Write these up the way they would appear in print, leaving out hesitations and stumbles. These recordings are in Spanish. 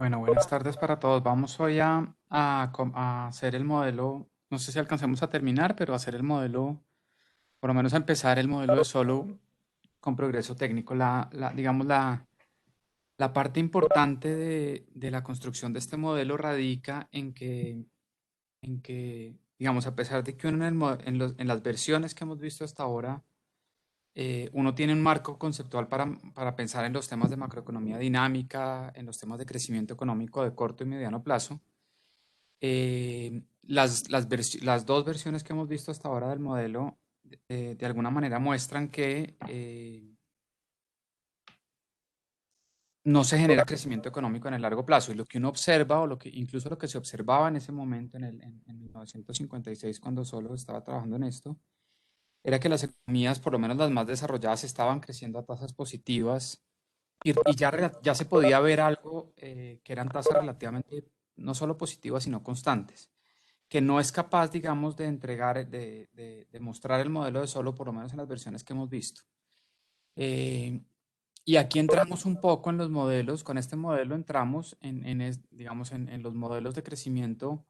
Bueno, buenas tardes para todos. Vamos hoy a hacer el modelo, no sé si alcancemos a terminar, pero hacer el modelo, por lo menos a empezar el modelo de solo con progreso técnico. Digamos, la parte importante de la construcción de este modelo radica en que, digamos, a pesar de que uno en las versiones que hemos visto hasta ahora, uno tiene un marco conceptual para pensar en los temas de macroeconomía dinámica, en los temas de crecimiento económico de corto y mediano plazo. Las dos versiones que hemos visto hasta ahora del modelo de alguna manera muestran que no se genera crecimiento económico en el largo plazo. Y lo que uno observa, incluso lo que se observaba en ese momento, en 1956, cuando solo estaba trabajando en esto, era que las economías, por lo menos las más desarrolladas, estaban creciendo a tasas positivas y ya se podía ver algo que eran tasas relativamente no solo positivas, sino constantes, que no es capaz, digamos, de entregar, de mostrar el modelo de solo, por lo menos en las versiones que hemos visto. Eh, y aquí entramos un poco en los modelos, con este modelo entramos digamos, en los modelos de crecimiento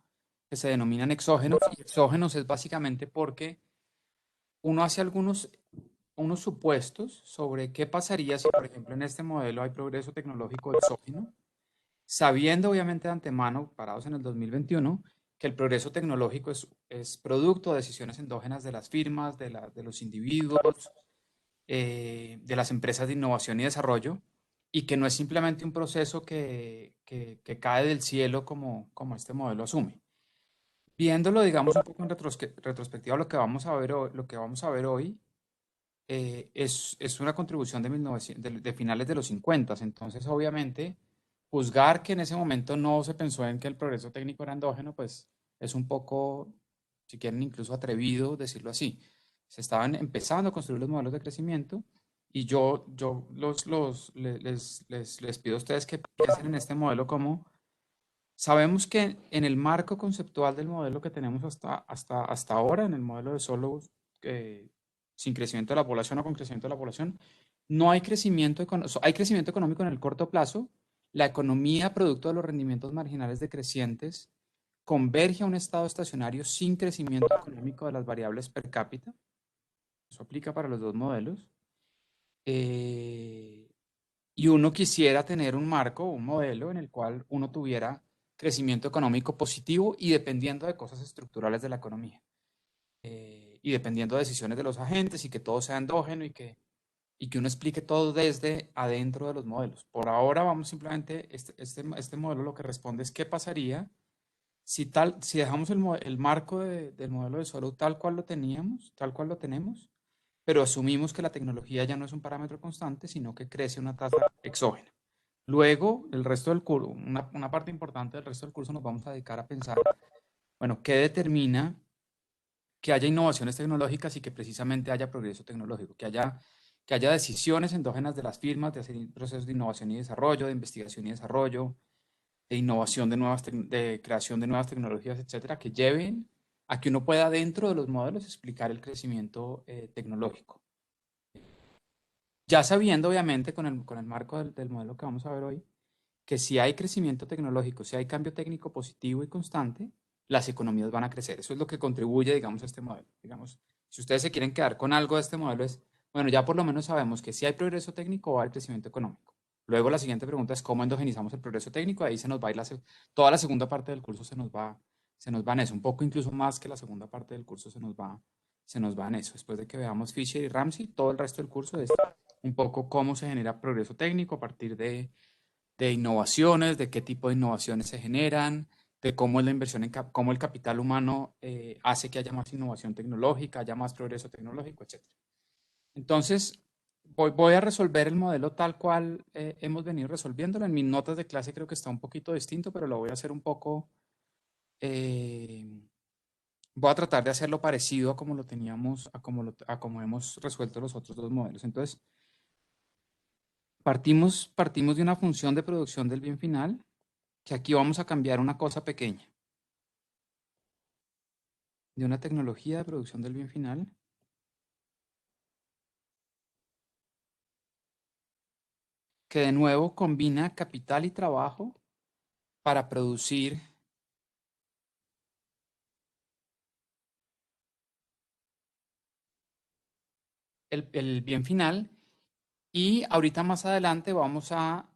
que se denominan exógenos. Y exógenos es básicamente porque uno hace unos supuestos sobre qué pasaría si, por ejemplo, en este modelo hay progreso tecnológico exógeno, sabiendo obviamente de antemano, parados en el 2021, que el progreso tecnológico es producto de decisiones endógenas de las firmas, de los individuos, de las empresas de innovación y desarrollo, y que no es simplemente un proceso que cae del cielo como este modelo asume. Viéndolo, digamos, un poco en retrospectiva, lo que vamos a ver hoy es una contribución de, 1900 de finales de los 50. Entonces, obviamente, juzgar que en ese momento no se pensó en que el progreso técnico era endógeno, pues es un poco, si quieren, incluso atrevido decirlo así. Se estaban empezando a construir los modelos de crecimiento y les pido a ustedes que piensen en este modelo como sabemos que en el marco conceptual del modelo que tenemos hasta ahora, en el modelo de solo eh, sin crecimiento de la población o con crecimiento de la población, no hay hay crecimiento económico en el corto plazo. La economía, producto de los rendimientos marginales decrecientes, converge a un estado estacionario sin crecimiento económico de las variables per cápita. Eso aplica para los dos modelos. Eh, y uno quisiera tener un marco, un modelo en el cual uno tuviera crecimiento económico positivo y dependiendo de cosas estructurales de la economía. Y dependiendo de decisiones de los agentes y que todo sea endógeno y que uno explique todo desde adentro de los modelos. Por ahora vamos simplemente, este modelo lo que responde es qué pasaría si dejamos el marco del modelo de solo tal cual lo teníamos, tal cual lo tenemos, pero asumimos que la tecnología ya no es un parámetro constante, sino que crece una tasa exógena. Luego, el resto del curso, una parte importante del resto del curso nos vamos a dedicar a pensar, bueno, ¿qué determina que haya innovaciones tecnológicas y que precisamente haya progreso tecnológico, que haya decisiones endógenas de las firmas de hacer procesos de innovación y desarrollo, de investigación y desarrollo, de innovación de creación de nuevas tecnologías, etcétera, que lleven a que uno pueda dentro de los modelos explicar el crecimiento tecnológico. Ya sabiendo, obviamente, con el marco del modelo que vamos a ver hoy, que si hay crecimiento tecnológico, si hay cambio técnico positivo y constante, las economías van a crecer. Eso es lo que contribuye, digamos, a este modelo. Digamos, si ustedes se quieren quedar con algo de este modelo es, bueno, ya por lo menos sabemos que si hay progreso técnico va a haber crecimiento económico. Luego la siguiente pregunta es cómo endogenizamos el progreso técnico. Ahí se nos va a ir toda la segunda parte del curso se nos va en eso. Un poco incluso más que la segunda parte del curso se nos va en eso. Después de que veamos Fisher y Ramsey, todo el resto del curso es un poco cómo se genera progreso técnico a partir de innovaciones, de qué tipo de innovaciones se generan, de cómo es la inversión cómo el capital humano hace que haya más innovación tecnológica, haya más progreso tecnológico, etc. Entonces, voy a resolver el modelo tal cual hemos venido resolviéndolo. En mis notas de clase creo que está un poquito distinto, pero lo voy a hacer un poco, eh, Voy a tratar de hacerlo parecido a como lo teníamos, a como hemos resuelto los otros dos modelos. Entonces, partimos de una función de producción del bien final, que aquí vamos a cambiar una cosa pequeña, de una tecnología de producción del bien final, que de nuevo combina capital y trabajo para producir el bien final. Y ahorita más adelante vamos a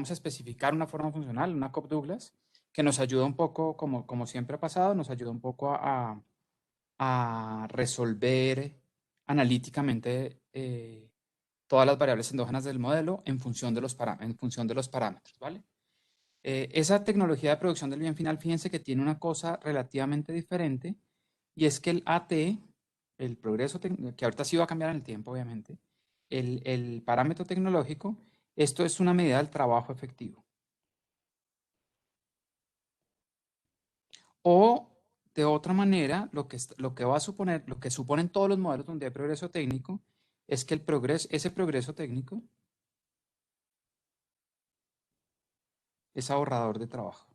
especificar una forma funcional, una Cobb-Douglas, que nos ayuda un poco, como siempre ha pasado, nos ayuda un poco a resolver analíticamente todas las variables endógenas del modelo en función de en función de los parámetros, ¿vale? Esa tecnología de producción del bien final, fíjense que tiene una cosa relativamente diferente, y es que el AT, el progreso, que ahorita sí va a cambiar en el tiempo, obviamente, el parámetro tecnológico, esto es una medida del trabajo efectivo. O de otra manera, lo que va a suponer, lo que suponen todos los modelos donde hay progreso técnico, es que ese progreso técnico es ahorrador de trabajo.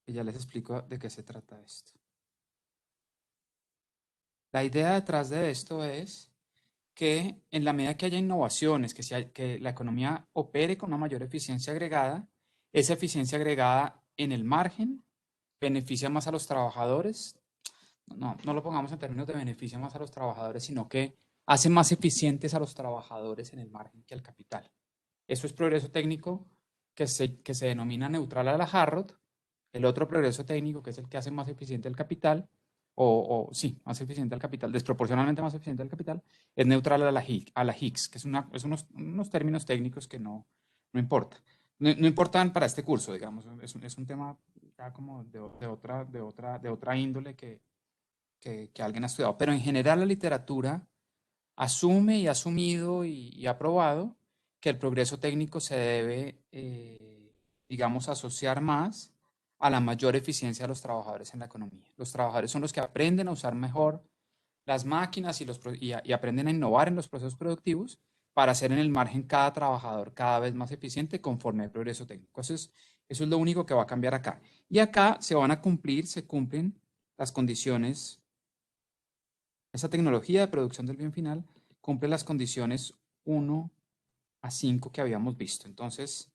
Y ya les explico de qué se trata esto. La idea detrás de esto es que en la medida que haya innovaciones, que la economía opere con una mayor eficiencia agregada, esa eficiencia agregada en el margen beneficia más a los trabajadores. No lo pongamos en términos de beneficia más a los trabajadores, sino que hace más eficientes a los trabajadores en el margen que al capital. Eso es progreso técnico que se denomina neutral a la Harrod. El otro progreso técnico, que es el que hace más eficiente el capital, sí, más eficiente al capital, desproporcionalmente más eficiente al capital, es neutral a la Higgs, que es unos términos técnicos que no importa. No importan para este curso, digamos, es un tema ya como de otra índole que alguien ha estudiado. Pero en general la literatura asume y ha asumido y ha probado que el progreso técnico se debe, digamos, asociar más a la mayor eficiencia de los trabajadores en la economía. Los trabajadores son los que aprenden a usar mejor las máquinas y aprenden a innovar en los procesos productivos para hacer en el margen cada trabajador cada vez más eficiente conforme al progreso técnico. Eso es lo único que va a cambiar acá. Y acá se cumplen las condiciones. Esa tecnología de producción del bien final cumple las condiciones 1 a 5 que habíamos visto. Entonces,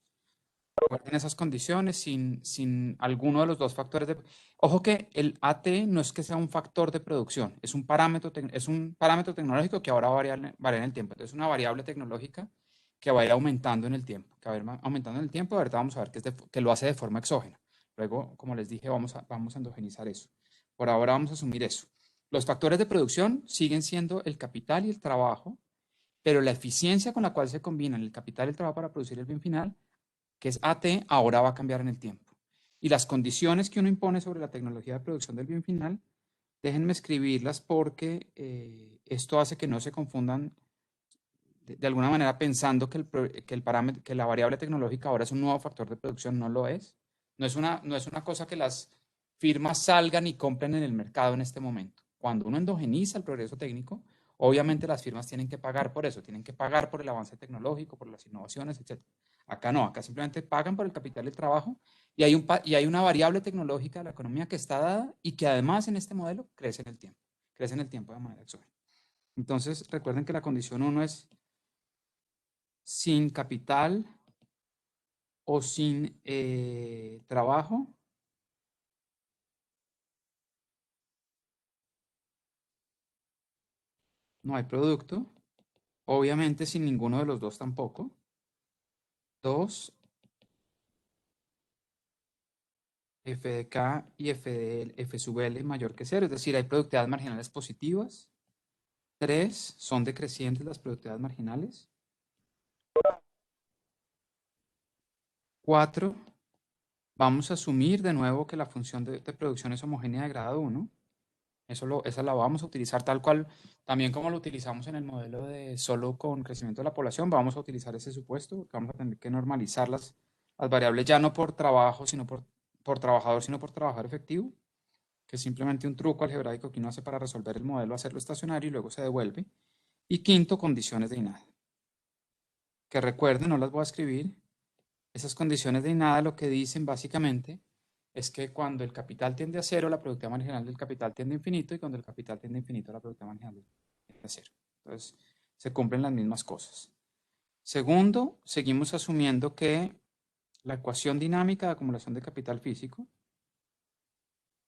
guarden esas condiciones sin alguno de los dos factores de... Ojo que el AT no es que sea un factor de producción, es un parámetro tecnológico que ahora va a variar en el tiempo. Entonces, es una variable tecnológica que va a ir aumentando en el tiempo, que va a ir aumentando en el tiempo. Ahorita vamos a ver que lo hace de forma exógena. Luego, como les dije, vamos a endogenizar eso. Por ahora vamos a asumir eso. Los factores de producción siguen siendo el capital y el trabajo, pero la eficiencia con la cual se combinan el capital y el trabajo para producir el bien final, que es AT, ahora va a cambiar en el tiempo. Y las condiciones que uno impone sobre la tecnología de producción del bien final, déjenme escribirlas porque esto hace que no se confundan de alguna manera pensando que la variable tecnológica ahora es un nuevo factor de producción. No lo es. No es una cosa que las firmas salgan y compren en el mercado en este momento. Cuando uno endogeniza el progreso técnico, obviamente las firmas tienen que pagar por eso, tienen que pagar por el avance tecnológico, por las innovaciones, etc. Acá no, acá simplemente pagan por el capital de trabajo, y hay una variable tecnológica de la economía que está dada y que además en este modelo crece en el tiempo de manera exógena. Entonces, recuerden que la condición 1 es sin capital o sin trabajo, no hay producto. Obviamente sin ninguno de los dos tampoco. 2, f de k y f sub L mayor que cero, es decir, hay productividades marginales positivas. 3, son decrecientes las productividades marginales. 4, vamos a asumir de nuevo que la función de producción es homogénea de grado 1. Esa la vamos a utilizar tal cual, también como lo utilizamos en el modelo de solo con crecimiento de la población. Vamos a utilizar ese supuesto, porque vamos a tener que normalizar las variables ya no por trabajo, por trabajador, sino por trabajador efectivo. que es simplemente un truco algebraico que uno hace para resolver el modelo, hacerlo estacionario y luego se devuelve. Y quinto, condiciones de INADA. Que recuerden, no las voy a escribir. Esas condiciones de INADA lo que dicen básicamente es que cuando el capital tiende a cero, la productividad marginal del capital tiende a infinito, y cuando el capital tiende a infinito, la productividad marginal tiende a cero. Entonces, se cumplen las mismas cosas. Segundo, seguimos asumiendo que la ecuación dinámica de acumulación de capital físico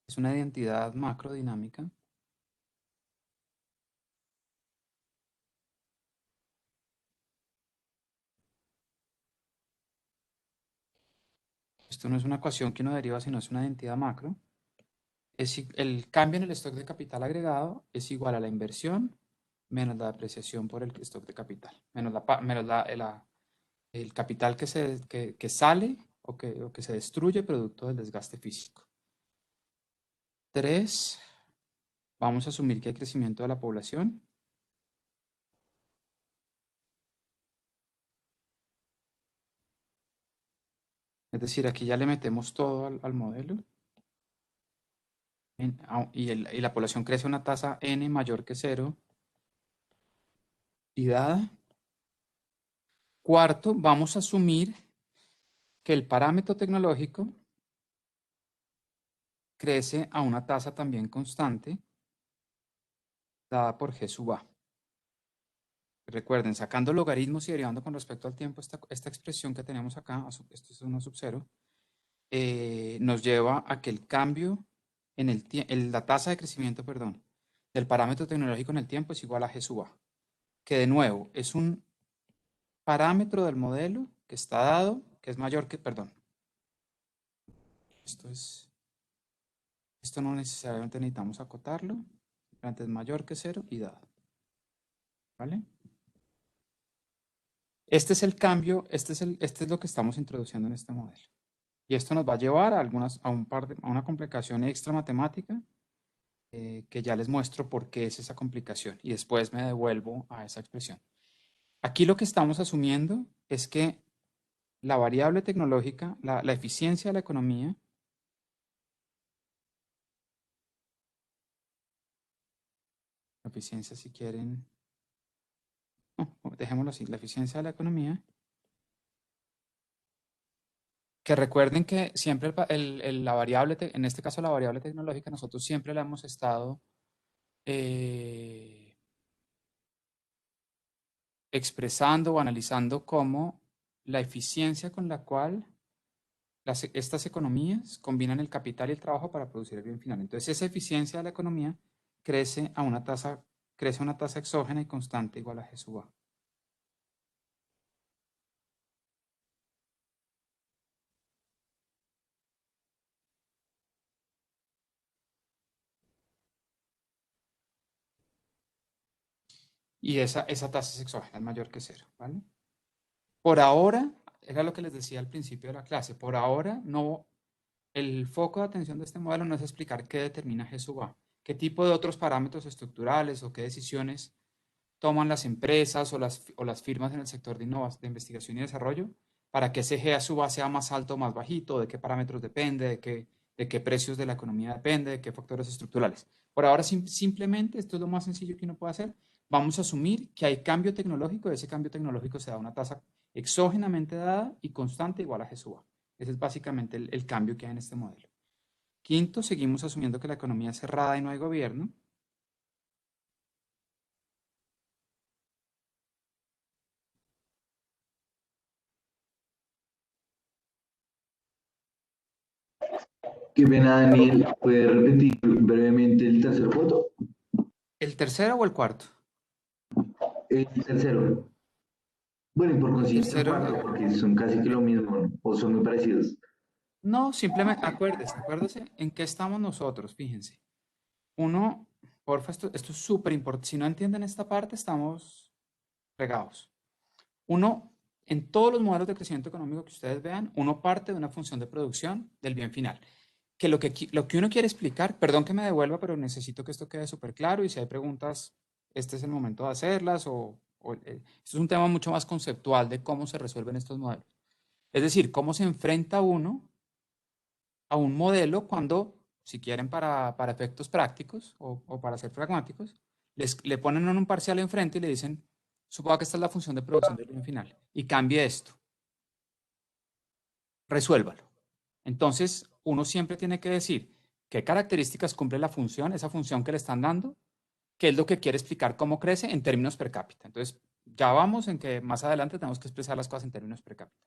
es una identidad macrodinámica esto no es una ecuación que uno deriva, sino es una identidad macro. El cambio en el stock de capital agregado es igual a la inversión menos la depreciación por el stock de capital, menos el capital que sale o que se destruye producto del desgaste físico. 3. Vamos a asumir que hay crecimiento de la población. Es decir, aquí ya le metemos todo al modelo. Y la población crece a una tasa n mayor que 0 y dada. Cuarto, vamos a asumir que el parámetro tecnológico crece a una tasa también constante dada por G sub A. Recuerden, sacando logaritmos y derivando con respecto al tiempo, esta expresión que tenemos acá, esto es 1 sub 0, nos lleva a que el cambio en la tasa de crecimiento, perdón, del parámetro tecnológico en el tiempo es igual a G sub A, que de nuevo es un parámetro del modelo que está dado, que es mayor que, perdón, esto no necesariamente necesitamos acotarlo, simplemente es mayor que 0 y dado, ¿vale? Este es el cambio, este es lo que estamos introduciendo en este modelo. Y esto nos va a llevar a una complicación extra matemática que ya les muestro por qué es esa complicación y después me devuelvo a esa expresión. Aquí lo que estamos asumiendo es que la variable tecnológica, la eficiencia de la economía, la eficiencia si quieren, no, dejémoslo así, la eficiencia de la economía, que recuerden que siempre la variable, en este caso la variable tecnológica, nosotros siempre la hemos estado expresando o analizando como la eficiencia con la cual estas economías combinan el capital y el trabajo para producir el bien final. Entonces, esa eficiencia de la economía crece a una tasa exógena y constante igual a G sub A. Y esa tasa es exógena, es mayor que 0, ¿vale? Por ahora, era lo que les decía al principio de la clase, por ahora no, el foco de atención de este modelo no es explicar qué determina G sub A, qué tipo de otros parámetros estructurales o qué decisiones toman las empresas o las firmas en el sector de investigación y desarrollo para que ese G sub A sea más alto o más bajito, de qué parámetros depende, de qué precios de la economía depende, de qué factores estructurales. Por ahora simplemente, esto es lo más sencillo que uno puede hacer, vamos a asumir que hay cambio tecnológico y ese cambio tecnológico se da a una tasa exógenamente dada y constante igual a G sub A. Ese es básicamente el cambio que hay en este modelo. Quinto, seguimos asumiendo que la economía es cerrada y no hay gobierno. Qué pena, Daniel. ¿Puede repetir brevemente el tercer punto? ¿El tercero o el cuarto? El tercero. Bueno, y por El consiguiente el tercero, cuarto, porque son casi que lo mismo, ¿no? O son muy parecidos. no, simplemente acuérdese en qué estamos nosotros, fíjense. Uno, porfa, esto es súper importante. Si no entienden esta parte, estamos regados. Uno, en todos los modelos de crecimiento económico que ustedes vean, uno parte de una función de producción del bien final. Que lo que uno quiere explicar, perdón que me devuelva, pero necesito que esto quede súper claro y si hay preguntas, este es el momento de hacerlas esto es un tema mucho más conceptual de cómo se resuelven estos modelos. Es decir, cómo se enfrenta uno a un modelo cuando si quieren, para efectos prácticos o para ser pragmáticos, le ponen un parcial enfrente y le dicen, suponga que esta es la función de producción del bien final y cambie esto, resuélvalo. Entonces, uno siempre tiene que decir qué características cumple la función, esa función que le están dando, qué es lo que quiere explicar cómo crece en términos per cápita. Entonces, ya vamos en que más adelante tenemos que expresar las cosas en términos per cápita.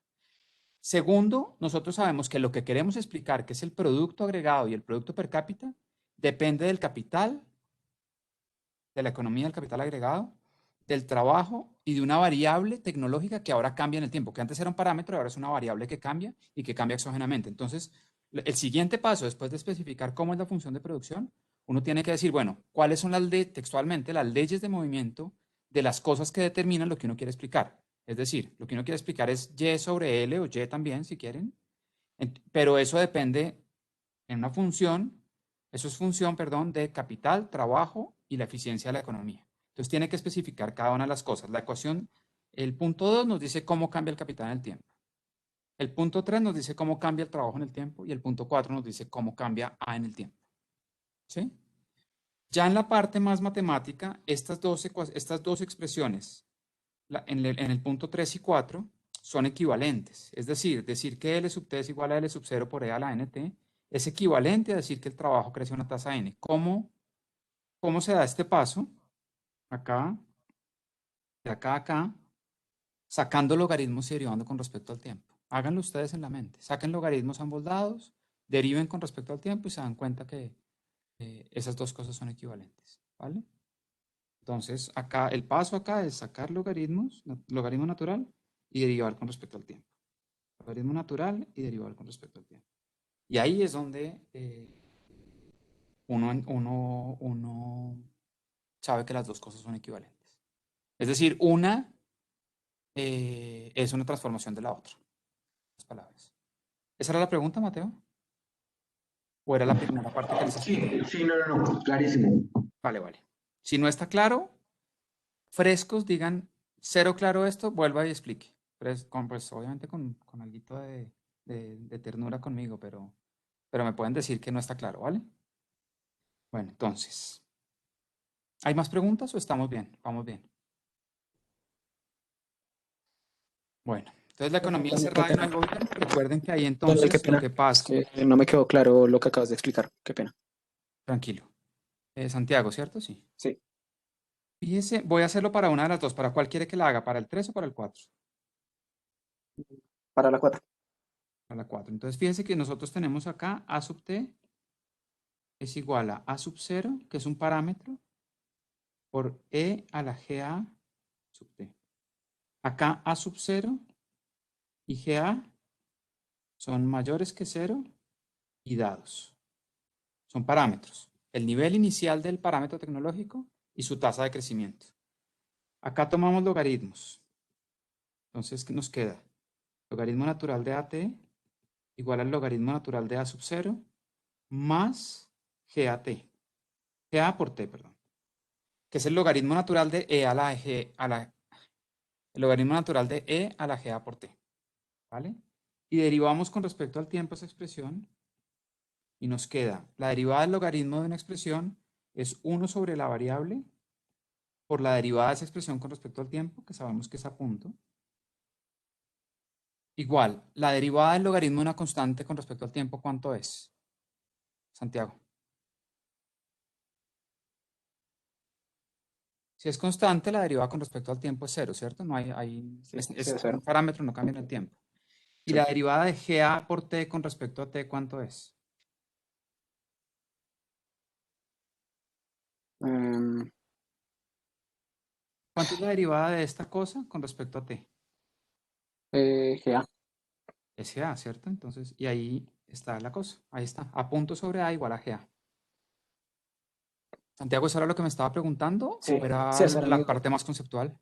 Segundo, nosotros sabemos que lo que queremos explicar, que es el producto agregado y el producto per cápita, depende del capital, de la economía del capital agregado, del trabajo y de una variable tecnológica que ahora cambia en el tiempo, que antes era un parámetro y ahora es una variable que cambia y que cambia exógenamente. Entonces, el siguiente paso, después de especificar cómo es la función de producción, uno tiene que decir, bueno, cuáles son textualmente las leyes de movimiento de las cosas que determinan lo que uno quiere explicar. Es decir, lo que uno quiere explicar es Y sobre L o Y también, si quieren, pero eso depende en una función, eso es función, perdón, de capital, trabajo y la eficiencia de la economía. Entonces tiene que especificar cada una de las cosas. La ecuación, el punto 2 nos dice cómo cambia el capital en el tiempo. El punto 3 nos dice cómo cambia el trabajo en el tiempo y el punto 4 nos dice cómo cambia A en el tiempo. ¿Sí? Ya en la parte más matemática, estas dos expresiones en el punto 3 y 4 son equivalentes. Es decir que L sub t es igual a L sub 0 por E a la nt es equivalente a decir que el trabajo crece a una tasa n. ¿Cómo se da este paso? Acá, de acá a acá, sacando logaritmos y derivando con respecto al tiempo. Háganlo ustedes en la mente. Saquen logaritmos a ambos lados, deriven con respecto al tiempo y se dan cuenta que esas dos cosas son equivalentes. ¿Vale? Entonces, acá, el paso acá es sacar logaritmos, logaritmo natural y derivar con respecto al tiempo. Logaritmo natural y derivar con respecto al tiempo. Y ahí es donde uno sabe que las dos cosas son equivalentes. Es decir, una es una transformación de la otra. Las palabras. ¿Esa era la pregunta, Mateo? ¿O era la primera parte que les expliqué? Sí, sí, no, no, no, clarísimo. Vale, vale. Si no está claro, frescos, digan cero claro esto, vuelva y explique. Pues, obviamente con algo de ternura conmigo, pero me pueden decir que no está claro, ¿vale? Bueno, entonces, ¿hay más preguntas o estamos bien? Vamos bien. Bueno, entonces la economía Daniel, qué cerrada y no pena. hay gobierno. Recuerden que ahí Daniel, qué entonces lo pena. que Es pasa, que no me quedó claro lo que acabas de explicar. Qué pena. tranquilo. Santiago, ¿cierto? Sí. Sí, Fíjese, voy a hacerlo para una de las dos. ¿Para cuál quiere que la haga? ¿Para el 3 o para el 4? para la 4. Para la 4. Entonces, fíjese que nosotros tenemos acá a sub t es igual a sub 0, que es un parámetro, por e a la ga sub t. Acá a sub 0 y ga son mayores que 0 y dados. Son parámetros. El nivel inicial del parámetro tecnológico y su tasa de crecimiento. Acá tomamos logaritmos. Entonces, ¿qué nos queda? Logaritmo natural de AT igual al logaritmo natural de A sub 0 más GAT. GA por T, perdón. Que es el logaritmo natural de E a la G, el logaritmo natural de E a la GA por T. ¿Vale? Y derivamos con respecto al tiempo esa expresión y nos queda la derivada del logaritmo de una expresión es 1 sobre la variable por la derivada de esa expresión con respecto al tiempo, que sabemos que es a punto. Igual, la derivada del logaritmo de una constante con respecto al tiempo, ¿cuánto es? Santiago. Si es constante, la derivada con respecto al tiempo es cero, ¿cierto? No Sí, sí, es es un 0. parámetro, no cambia en el tiempo. Y Sí. la derivada de GA por T con respecto a T, ¿cuánto es? Em, ¿Cuánto es la derivada de esta cosa con respecto a T? GA. Es GA, ¿cierto? Entonces, y ahí está la cosa. Ahí está. A punto sobre A igual a GA. Santiago, ¿eso era lo que me estaba preguntando Sí, o era sí, esa era mi la duda. parte más conceptual?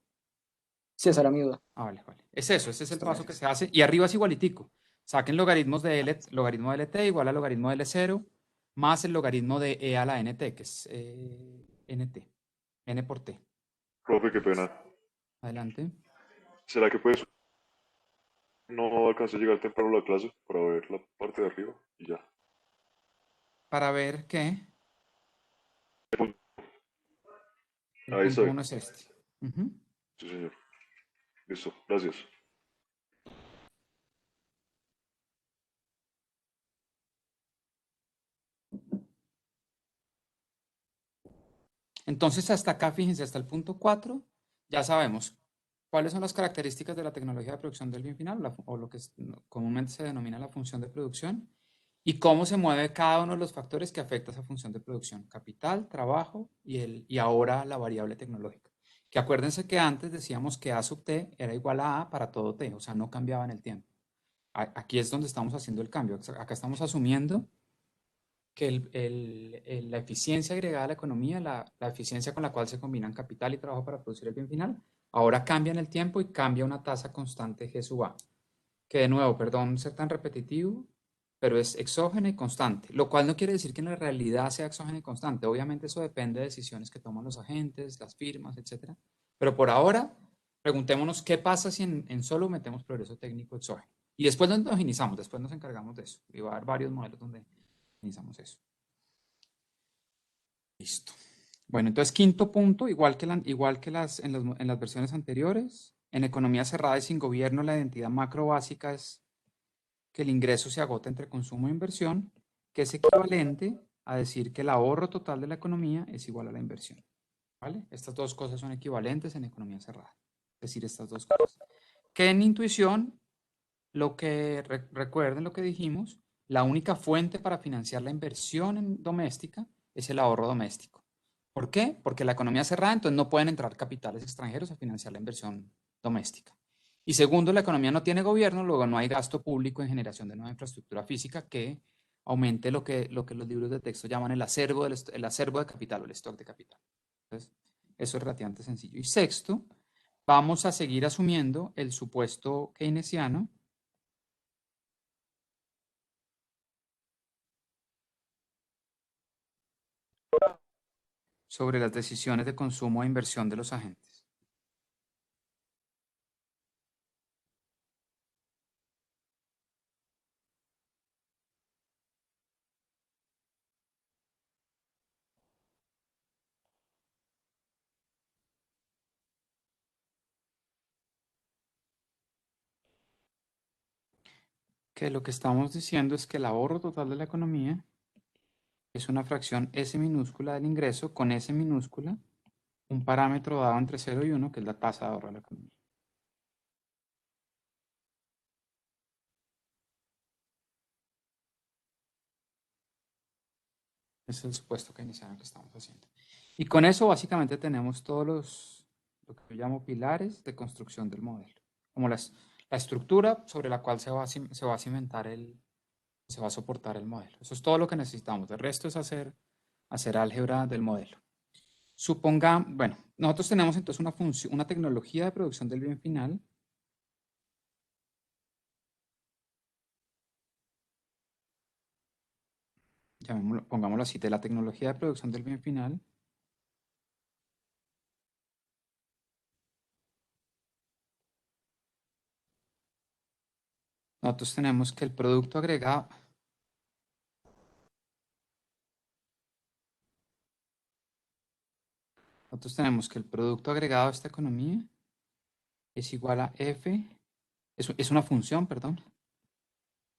Sí, esa era mi duda. Ah, vale, vale. Es eso, ese es el Listo, paso que gracias. se hace. Y arriba es igualitico. Saquen logaritmos de L, logaritmo de LT igual al logaritmo de L0 más el logaritmo de E a la NT, que es NT, N por T. Profe, qué pena. Adelante. ¿Será que pues no alcancé a llegar temprano a la clase para ver la parte de arriba? Y ya. para ver que el Ahí punto estoy. 1 es este. Ujú. Sí, señor. Listo. Gracias. Entonces, hasta acá, fíjense, hasta el punto 4, ya sabemos cuáles son las características de la tecnología de producción del bien final, o lo que comúnmente se denomina la función de producción, y cómo se mueve cada uno de los factores que afecta a esa función de producción: capital, trabajo y ahora la variable tecnológica. Que acuérdense que antes decíamos que A sub T era igual a A para todo T, o sea, no cambiaba en el tiempo. Aquí es donde estamos haciendo el cambio. Acá estamos asumiendo que la eficiencia agregada a la economía, la eficiencia con la cual se combinan capital y trabajo para producir el bien final, ahora cambia en el tiempo y cambia una tasa constante G sub A, que de nuevo, perdón ser tan repetitivo, pero es exógena y constante, lo cual no quiere decir que en la realidad sea exógena y constante. Obviamente eso depende de decisiones que toman los agentes, las firmas, etc. Pero por ahora, preguntémonos qué pasa si en solo metemos progreso técnico exógeno. Y después nos endogenizamos, después nos encargamos de eso. Y va a haber varios modelos donde endogenizamos eso. Listo. Bueno, entonces quinto punto, igual que en las versiones anteriores, en economía cerrada y sin gobierno, la identidad macro básica es que el ingreso se agota entre consumo e inversión, que es equivalente a decir que el ahorro total de la economía es igual a la inversión. ¿Vale? Estas dos cosas son equivalentes en economía cerrada. Es decir, estas dos cosas. Que en intuición, recuerden lo que dijimos, la única fuente para financiar la inversión doméstica es el ahorro doméstico. ¿Por qué? Porque la economía cerrada, entonces no pueden entrar capitales extranjeros a financiar la inversión doméstica. Y segundo, la economía no tiene gobierno, luego no hay gasto público en generación de nueva infraestructura física que aumente lo que los libros de texto llaman el acervo de capital o el stock de capital. Entonces, eso es relativamente sencillo. Y sexto, vamos a seguir asumiendo el supuesto keynesiano sobre las decisiones de consumo e inversión de los agentes. Que lo que estamos diciendo es que el ahorro total de la economía es una fracción S minúscula del ingreso con S minúscula, un parámetro dado entre 0 y 1, que es la tasa de ahorro de la economía. Ese es el supuesto keynesiano que estamos haciendo. Y con eso básicamente tenemos todos lo que yo llamo pilares de construcción del modelo, como la estructura sobre la cual se va a cimentar se va a soportar el modelo. Eso es todo lo que necesitamos. El resto es hacer álgebra del modelo. Bueno, nosotros tenemos entonces una tecnología de producción del bien final pongámoslo así, de la tecnología de producción del bien final. Nosotros tenemos que el producto agregado, de esta economía es igual a F, es una función, perdón,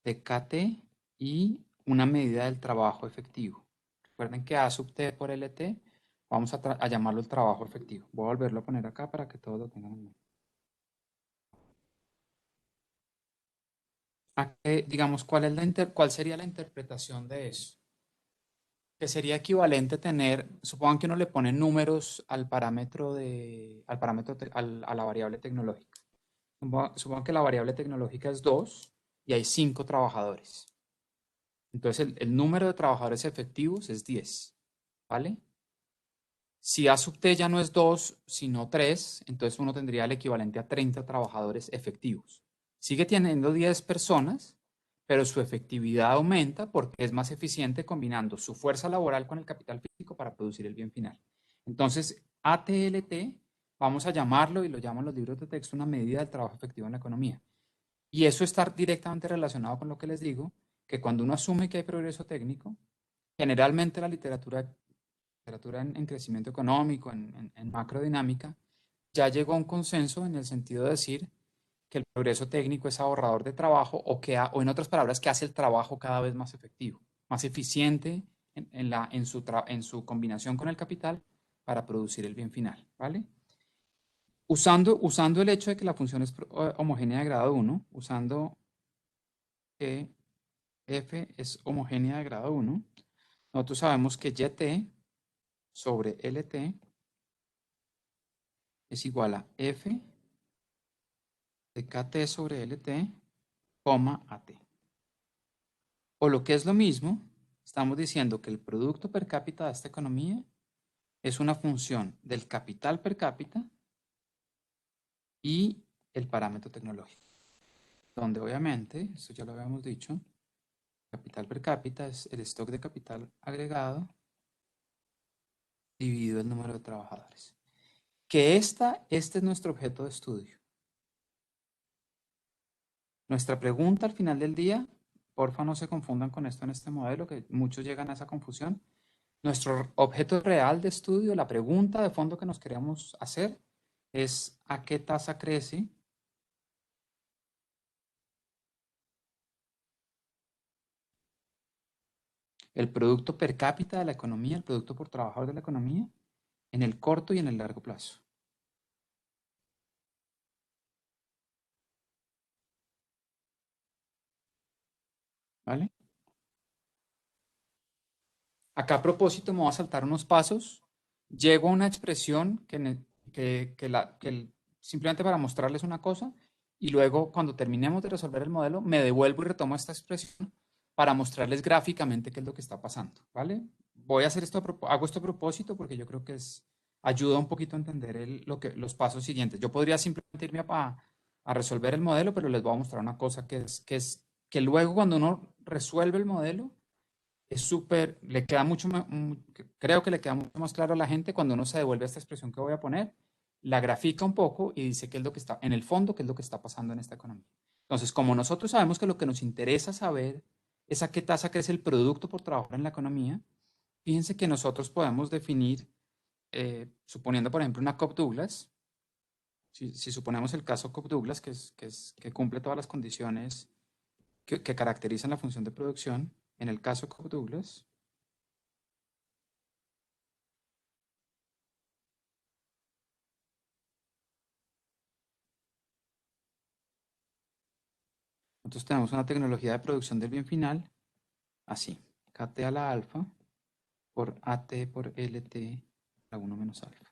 de KT y una medida del trabajo efectivo. Recuerden que A sub T por LT, vamos a llamarlo el trabajo efectivo. Voy a volverlo a poner acá para que todos lo tengan en mente. Digamos, ¿cuál sería la interpretación de eso? Que sería equivalente tener, supongan que uno le pone números al parámetro a la variable tecnológica. Supongan que la variable tecnológica es 2 y hay 5 trabajadores. Entonces el número de trabajadores efectivos es 10, ¿vale? Si A sub T ya no es 2, sino 3, entonces uno tendría el equivalente a 30 trabajadores efectivos. Sigue teniendo 10 personas, pero su efectividad aumenta porque es más eficiente combinando su fuerza laboral con el capital físico para producir el bien final. Entonces, ATLT, vamos a llamarlo, y lo llaman los libros de texto, una medida del trabajo efectivo en la economía. Y eso está directamente relacionado con lo que les digo, que cuando uno asume que hay progreso técnico, generalmente la literatura en crecimiento económico, en macrodinámica, ya llegó a un consenso en el sentido de decir que el progreso técnico es ahorrador de trabajo o en otras palabras, que hace el trabajo cada vez más efectivo, más eficiente en su combinación con el capital para producir el bien final, ¿vale? Usando el hecho de que la función es homogénea de grado 1, usando que f es homogénea de grado 1, nosotros sabemos que yt sobre lt es igual a f de kt sobre lt, at. O lo que es lo mismo, estamos diciendo que el producto per cápita de esta economía es una función del capital per cápita y el parámetro tecnológico, donde obviamente, esto ya lo habíamos dicho, capital per cápita es el stock de capital agregado dividido el número de trabajadores. Que este es nuestro objeto de estudio. Nuestra pregunta al final del día, porfa no se confundan con esto en este modelo, que muchos llegan a esa confusión. Nuestro objeto real de estudio, la pregunta de fondo que nos queremos hacer es ¿a qué tasa crece el producto per cápita de la economía, el producto por trabajador de la economía, en el corto y en el largo plazo? ¿Vale? Acá a propósito me voy a saltar unos pasos. Llego a una expresión simplemente para mostrarles una cosa y luego cuando terminemos de resolver el modelo me devuelvo y retomo esta expresión para mostrarles gráficamente qué es lo que está pasando, ¿vale? Voy a hacer hago esto a propósito porque yo creo que ayuda un poquito a entender los pasos siguientes. Yo podría simplemente irme a resolver el modelo, pero les voy a mostrar una cosa que luego cuando uno resuelve el modelo es súper, le queda creo que le queda mucho más claro a la gente cuando uno se devuelve a esta expresión que voy a poner, la grafica un poco y dice qué es lo que está, en el fondo, qué es lo que está pasando en esta economía. Entonces, como nosotros sabemos que lo que nos interesa saber es a qué tasa crece el producto por trabajo en la economía, fíjense que nosotros podemos definir, suponiendo, por ejemplo, una Cobb-Douglas, si suponemos el caso Cobb-Douglas, que cumple todas las condiciones que caracterizan la función de producción, en el caso Cobb-Douglas, nosotros tenemos una tecnología de producción del bien final, así, KT a la alfa por AT por LT a la 1 menos alfa.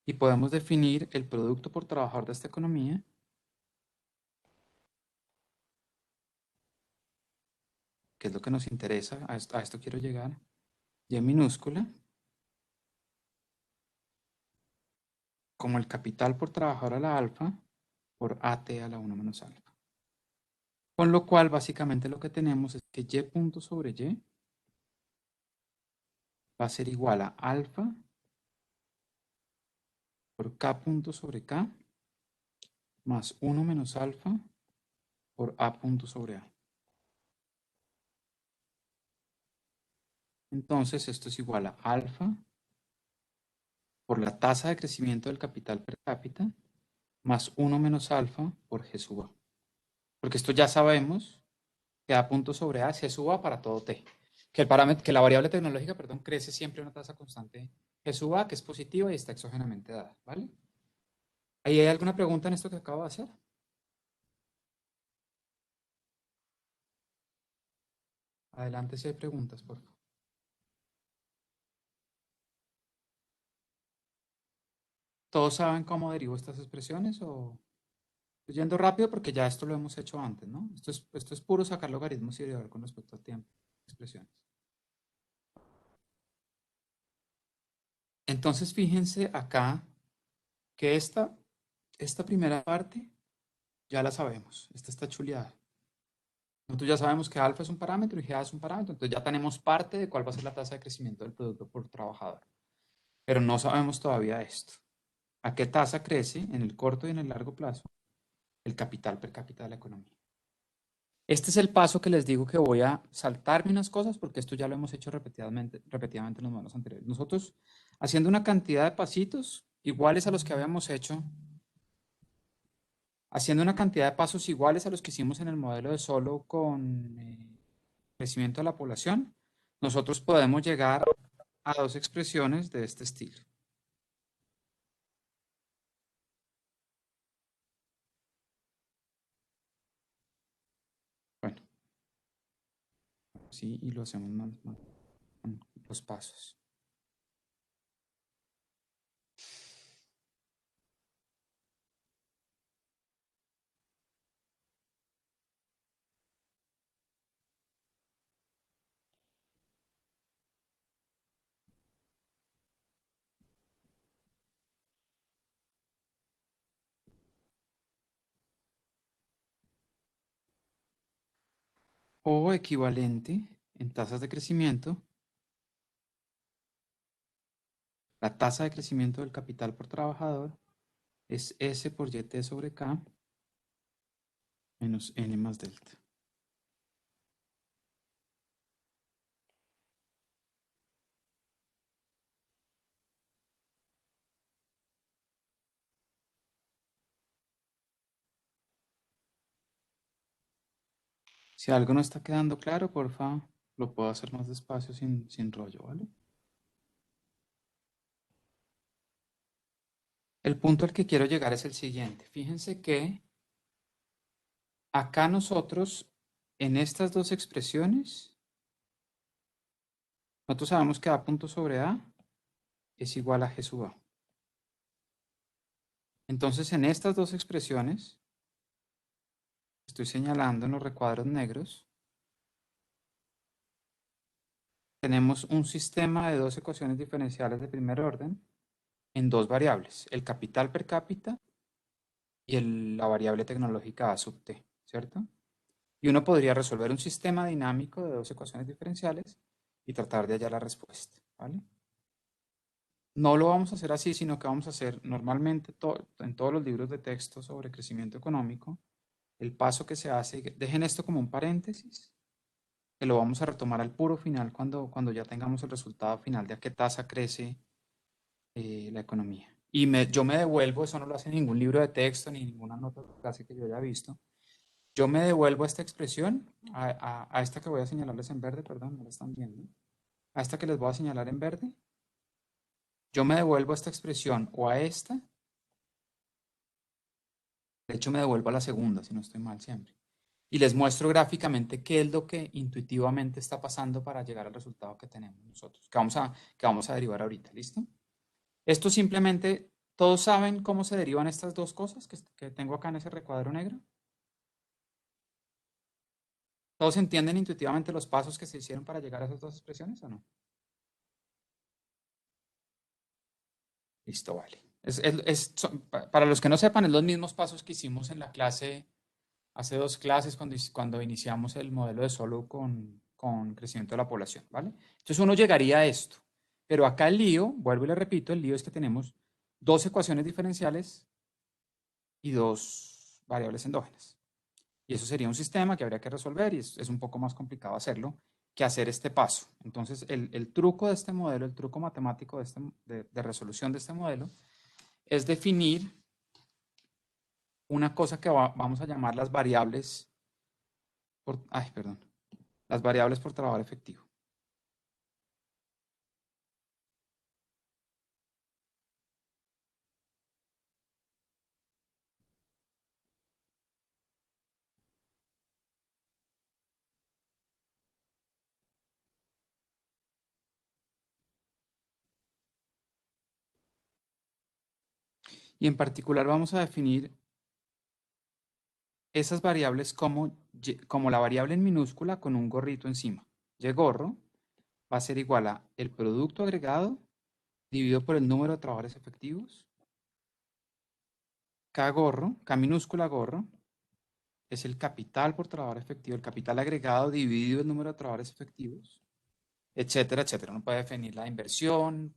Y podemos definir el producto por trabajador de esta economía que es lo que nos interesa, a esto quiero llegar, y minúscula, como el capital por trabajador a la alfa por AT a la 1 menos alfa. Con lo cual, básicamente lo que tenemos es que Y punto sobre Y va a ser igual a alfa por K punto sobre K más 1 menos alfa por A punto sobre A. Entonces, esto es igual a alfa por la tasa de crecimiento del capital per cápita más 1 menos alfa por G sub A. Porque esto ya sabemos que A punto sobre A es G sub A para todo T. Que la variable tecnológica, perdón, crece siempre a una tasa constante G sub A, que es positiva y está exógenamente dada, ¿vale? ¿Ahí hay alguna pregunta en esto que acabo de hacer? Adelante si hay preguntas, por favor. ¿Todos saben cómo derivo estas expresiones o...? Estoy yendo rápido porque ya esto lo hemos hecho antes, ¿no? Esto es puro sacar logaritmos y derivar con respecto al tiempo, expresiones. Entonces, fíjense acá que esta primera parte ya la sabemos. Esta está chuleada. Nosotros ya sabemos que alfa es un parámetro y GA es un parámetro. Entonces ya tenemos parte de cuál va a ser la tasa de crecimiento del producto por trabajador. Pero no sabemos todavía esto. ¿A qué tasa crece en el corto y en el largo plazo el capital per cápita de la economía? Este es el paso que les digo que voy a saltarme unas cosas porque esto ya lo hemos hecho repetidamente en los modelos anteriores. Nosotros haciendo una cantidad de pasitos iguales a los que habíamos hecho, haciendo una cantidad de pasos iguales a los que hicimos en el modelo de solo con crecimiento de la población, nosotros podemos llegar a dos expresiones de este estilo. Bueno, sí, y lo hacemos con los pasos. O equivalente en tasas de crecimiento, la tasa de crecimiento del capital por trabajador es S por YT sobre K menos N más delta. Si algo no está quedando claro, porfa, lo puedo hacer más despacio sin rollo, ¿vale? El punto al que quiero llegar es el siguiente. Fíjense que acá nosotros, en estas dos expresiones, nosotros sabemos que A punto sobre A es igual a G sub A. Entonces, en estas dos expresiones, estoy señalando en los recuadros negros, tenemos un sistema de dos ecuaciones diferenciales de primer orden en dos variables, el capital per cápita y la variable tecnológica A sub T, ¿cierto? Y uno podría resolver un sistema dinámico de dos ecuaciones diferenciales y tratar de hallar la respuesta, ¿vale? No lo vamos a hacer así, sino que vamos a hacer normalmente en todos los libros de texto sobre crecimiento económico, el paso que se hace, dejen esto como un paréntesis, que lo vamos a retomar al puro final cuando ya tengamos el resultado final de a qué tasa crece la economía. Y yo me devuelvo, eso no lo hace ningún libro de texto ni ninguna nota de clase que yo haya visto. Yo me devuelvo a esta expresión, a esta que voy a señalarles en verde, perdón, no la están viendo. A esta que les voy a señalar en verde. Yo me devuelvo a esta expresión o a esta. De hecho, me devuelvo a la segunda, si no estoy mal siempre. Y les muestro gráficamente qué es lo que intuitivamente está pasando para llegar al resultado que tenemos nosotros, que vamos a derivar ahorita, ¿listo? Esto simplemente, ¿todos saben cómo se derivan estas dos cosas que tengo acá en ese recuadro negro? ¿Todos entienden intuitivamente los pasos que se hicieron para llegar a esas dos expresiones o no? Listo, vale. Para los que no sepan, es los mismos pasos que hicimos en la clase, hace dos clases, cuando iniciamos el modelo de solo con crecimiento de la población, ¿vale? Entonces uno llegaría a esto. Pero acá el lío, vuelvo y le repito, el lío es que tenemos dos ecuaciones diferenciales y dos variables endógenas. Y eso sería un sistema que habría que resolver y es un poco más complicado hacerlo que hacer este paso. Entonces, el truco de este modelo, el truco matemático de resolución de este modelo, es definir una cosa que vamos a llamar las variables las variables por trabajador efectivo. Y en particular vamos a definir esas variables como la variable en minúscula con un gorrito encima. Y gorro va a ser igual a el producto agregado dividido por el número de trabajadores efectivos. K minúscula gorro, es el capital por trabajador efectivo, el capital agregado dividido el número de trabajadores efectivos, etcétera, etcétera. Uno puede definir la inversión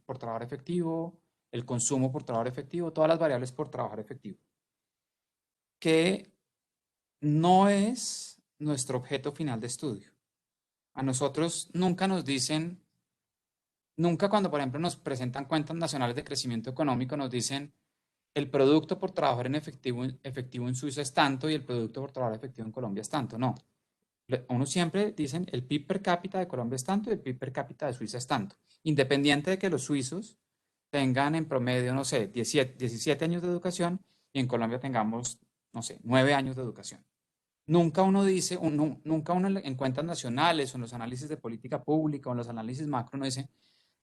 por trabajador efectivo, el consumo por trabajador efectivo, todas las variables por trabajador efectivo. Que no es nuestro objeto final de estudio. A nosotros nunca nos dicen, nunca cuando, por ejemplo, nos presentan cuentas nacionales de crecimiento económico, nos dicen el producto por trabajador en efectivo en Suiza es tanto y el producto por trabajador efectivo en Colombia es tanto. No. Uno siempre dicen el PIB per cápita de Colombia es tanto y el PIB per cápita de Suiza es tanto. Independiente de que los suizos tengan en promedio, no sé, 17 años de educación y en Colombia tengamos, no sé, 9 años de educación. Nunca uno dice, nunca uno en cuentas nacionales o en los análisis de política pública o en los análisis macro uno dice,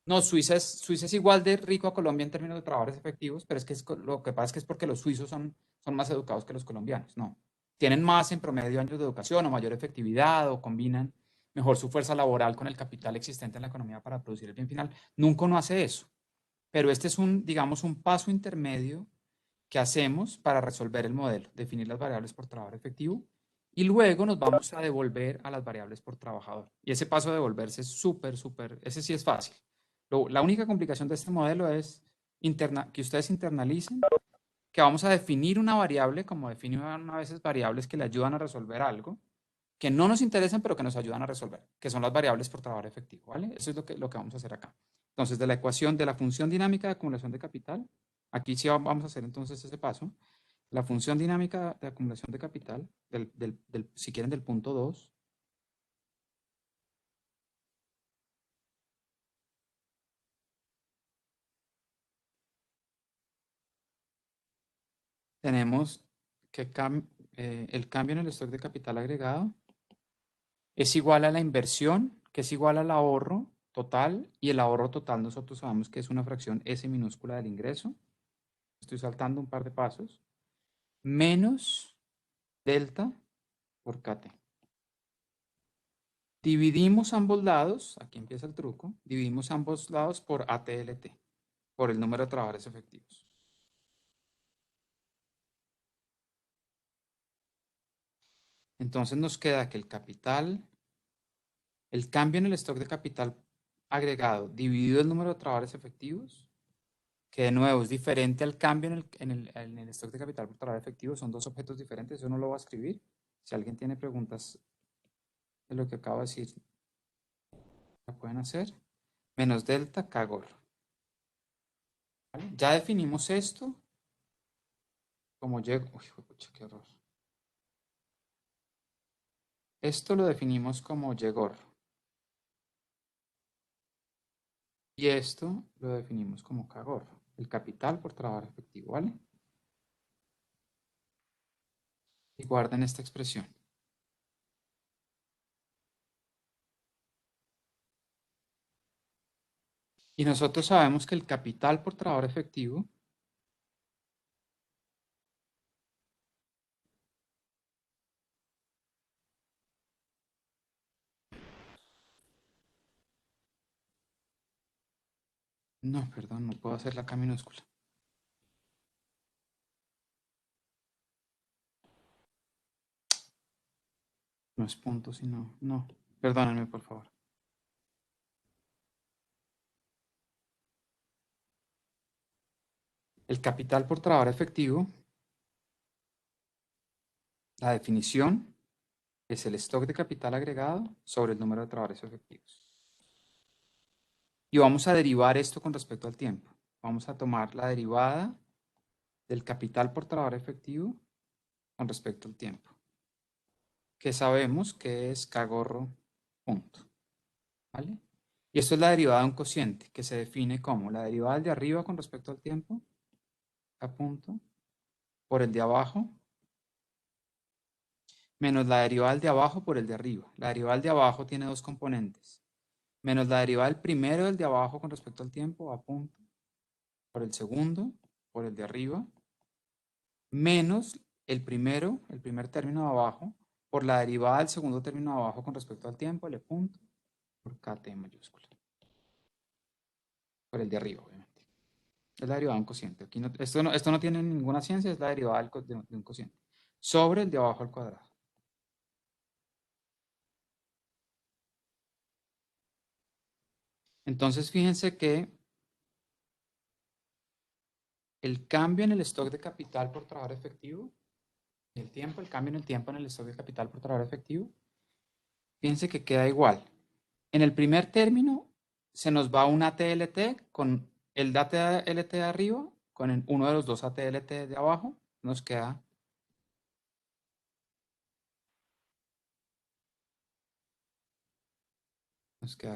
no, Suiza es igual de rico a Colombia en términos de trabajadores efectivos, pero es que lo que pasa es que es porque los suizos son más educados que los colombianos. No, tienen más en promedio años de educación o mayor efectividad o combinan mejor su fuerza laboral con el capital existente en la economía para producir el bien final. Nunca uno hace eso, pero este es digamos, un paso intermedio que hacemos para resolver el modelo, definir las variables por trabajador efectivo y luego nos vamos a devolver a las variables por trabajador. Y ese paso de devolverse es súper, ese sí es fácil. La única complicación de este modelo es que ustedes internalicen que vamos a definir una variable, como definen a veces variables que le ayudan a resolver algo, que no nos interesan, pero que nos ayudan a resolver, que son las variables por trabajador efectivo, ¿vale? Eso es lo que vamos a hacer acá. Entonces, de la ecuación de la función dinámica de acumulación de capital, aquí sí vamos a hacer entonces ese paso. La función dinámica de acumulación de capital, si quieren, del punto 2, tenemos que el cambio en el stock de capital agregado es igual a la inversión, que es igual al ahorro total, y el ahorro total nosotros sabemos que es una fracción S minúscula del ingreso. Estoy saltando un par de pasos. Menos delta por KT. Dividimos ambos lados, aquí empieza el truco, dividimos ambos lados por ATLT, por el número de trabajadores efectivos. Entonces nos queda que el capital, el cambio en el stock de capital agregado dividido el número de trabajadores efectivos, que de nuevo es diferente al cambio en el stock de capital por trabajador efectivo, son dos objetos diferentes, eso no lo voy a escribir. Si alguien tiene preguntas de lo que acabo de decir, la pueden hacer. Menos delta Kagor. ¿Vale? Ya definimos esto como llegó. Uy, pucha, qué horror. Esto lo definimos como Yegor. Y esto lo definimos como Kagor. El capital por trabajo efectivo, ¿vale? Y guarden esta expresión. Y nosotros sabemos que el capital por trabajo efectivo no, perdón, no puedo hacer la K minúscula. No es punto, sino. No, perdónenme, por favor. El capital por trabajo efectivo, la definición es el stock de capital agregado sobre el número de trabajadores efectivos. Y vamos a derivar esto con respecto al tiempo. Vamos a tomar la derivada del capital por trabajador efectivo con respecto al tiempo, que sabemos que es Kagorro punto. ¿Vale? Y esto es la derivada de un cociente, que se define como la derivada del de arriba con respecto al tiempo, a punto, por el de abajo, menos la derivada del de abajo por el de arriba. La derivada del de abajo tiene dos componentes, menos la derivada del primero del de abajo con respecto al tiempo, a punto, por el segundo, por el de arriba, menos el primer término de abajo, por la derivada del segundo término de abajo con respecto al tiempo, L punto, por KT mayúscula. Por el de arriba, obviamente. Es la derivada de un cociente. Aquí esto no tiene ninguna ciencia, es la derivada de un cociente. Sobre el de abajo al cuadrado. Entonces, fíjense que el cambio en el stock de capital por trabajador efectivo el tiempo, el cambio en el tiempo en el stock de capital por trabajador efectivo, fíjense que queda igual. En el primer término se nos va un ATLT con el ATLT de arriba, con uno de los dos ATLT de abajo, nos queda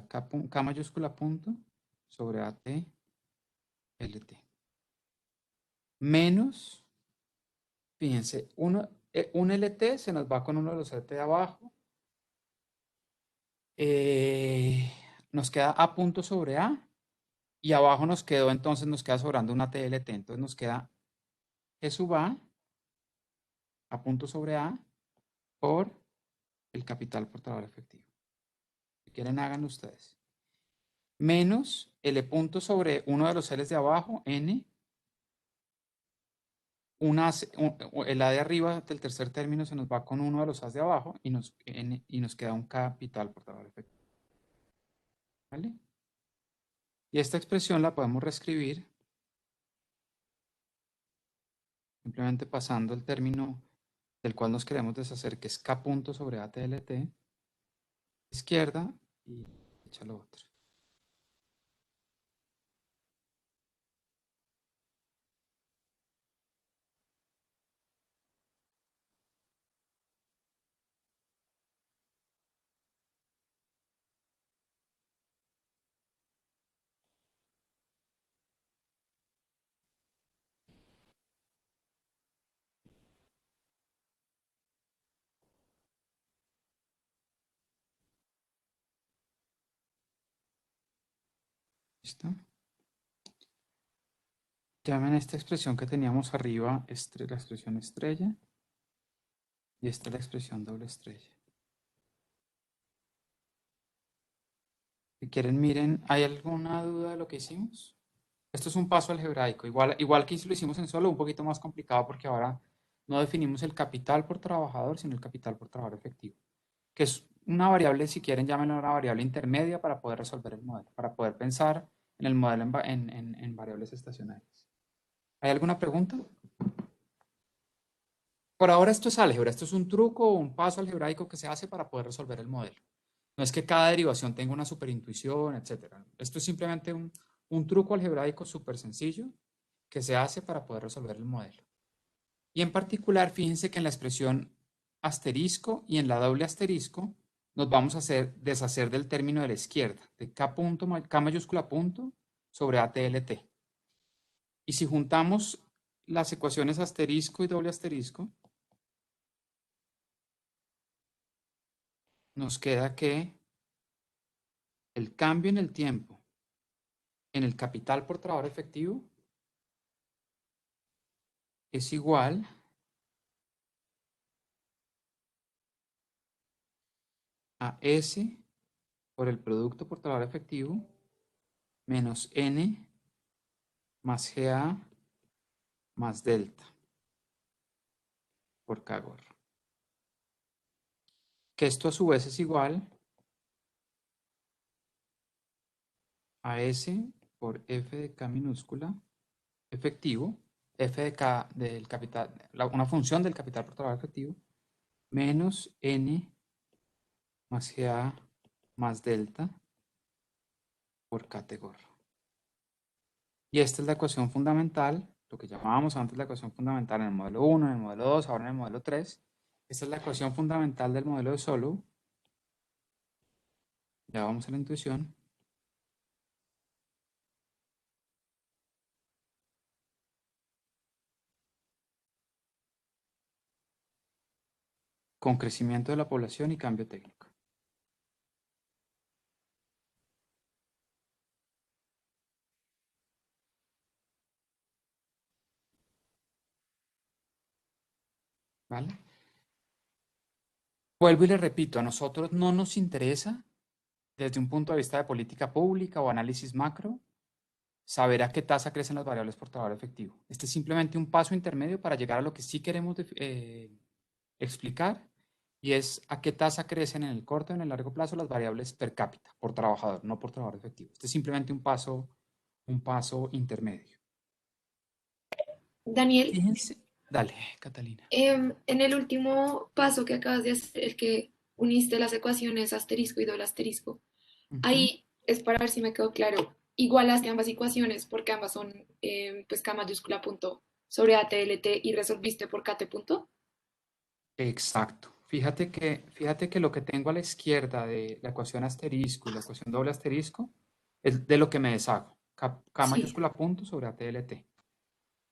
K mayúscula punto sobre ATLT menos, fíjense, un LT se nos va con uno de los LT de abajo, nos queda A punto sobre A, y abajo nos quedó, entonces nos queda sobrando una TLT, entonces nos queda E sub A punto sobre A, por el capital por trabajador efectivo. Si quieren, háganlo ustedes. Menos L punto sobre uno de los L's de abajo, N, el A de arriba del tercer término se nos va con uno de los A's de abajo y nos queda un capital por trabajador efectivo. ¿Vale? Y esta expresión la podemos reescribir simplemente pasando el término del cual nos queremos deshacer, que es K punto sobre ATLT, izquierda, y echa lo otro. ¿Listo? Llamen esta expresión que teníamos arriba, la expresión estrella, y esta es la expresión doble estrella. Si quieren, miren, ¿hay alguna duda de lo que hicimos? Esto es un paso algebraico, igual que lo hicimos en solo, un poquito más complicado porque ahora no definimos el capital por trabajador, sino el capital por trabajador efectivo, que es una variable, si quieren, llámenla una variable intermedia para poder resolver el modelo, para poder pensar en el modelo en variables estacionarias. ¿Hay alguna pregunta? Por ahora esto es álgebra, esto es un truco o un paso algebraico que se hace para poder resolver el modelo. No es que cada derivación tenga una superintuición, etc. Esto es simplemente un truco algebraico súper sencillo que se hace para poder resolver el modelo. Y en particular, fíjense que en la expresión asterisco y en la doble asterisco nos vamos a deshacer del término de la izquierda, de K mayúscula punto sobre ATLT. Y si juntamos las ecuaciones asterisco y doble asterisco, nos queda que el cambio en el tiempo en el capital por trabajador efectivo es igual a S por el producto por trabajador efectivo menos N más GA más delta por K gorro. Que esto a su vez es igual a S por F de K minúscula efectivo, F de K del capital, una función del capital por trabajador efectivo, menos N más GA más delta por K de gorro. Y esta es la ecuación fundamental, lo que llamábamos antes la ecuación fundamental en el modelo 1, en el modelo 2, ahora en el modelo 3. Esta es la ecuación fundamental del modelo de Solow. Ya vamos a la intuición. Con crecimiento de la población y cambio técnico. ¿Vale? Vuelvo y le repito, a nosotros no nos interesa, desde un punto de vista de política pública o análisis macro, saber a qué tasa crecen las variables por trabajador efectivo. Este es simplemente un paso intermedio para llegar a lo que sí queremos explicar, y es a qué tasa crecen en el corto y en el largo plazo las variables per cápita, por trabajador, no por trabajador efectivo. Este es simplemente un paso intermedio. Daniel, Fíjense. Dale, Catalina. En el último paso que acabas de hacer, el que uniste las ecuaciones asterisco y doble asterisco, Ujú. ahí es para ver si me quedó claro. Igualaste ambas ecuaciones porque ambas son pues K mayúscula punto sobre ATLT y resolviste por KT punto. Exacto. Fíjate que lo que tengo a la izquierda de la ecuación asterisco y la ecuación doble asterisco es de lo que me deshago. K Sí, mayúscula punto sobre ATLT.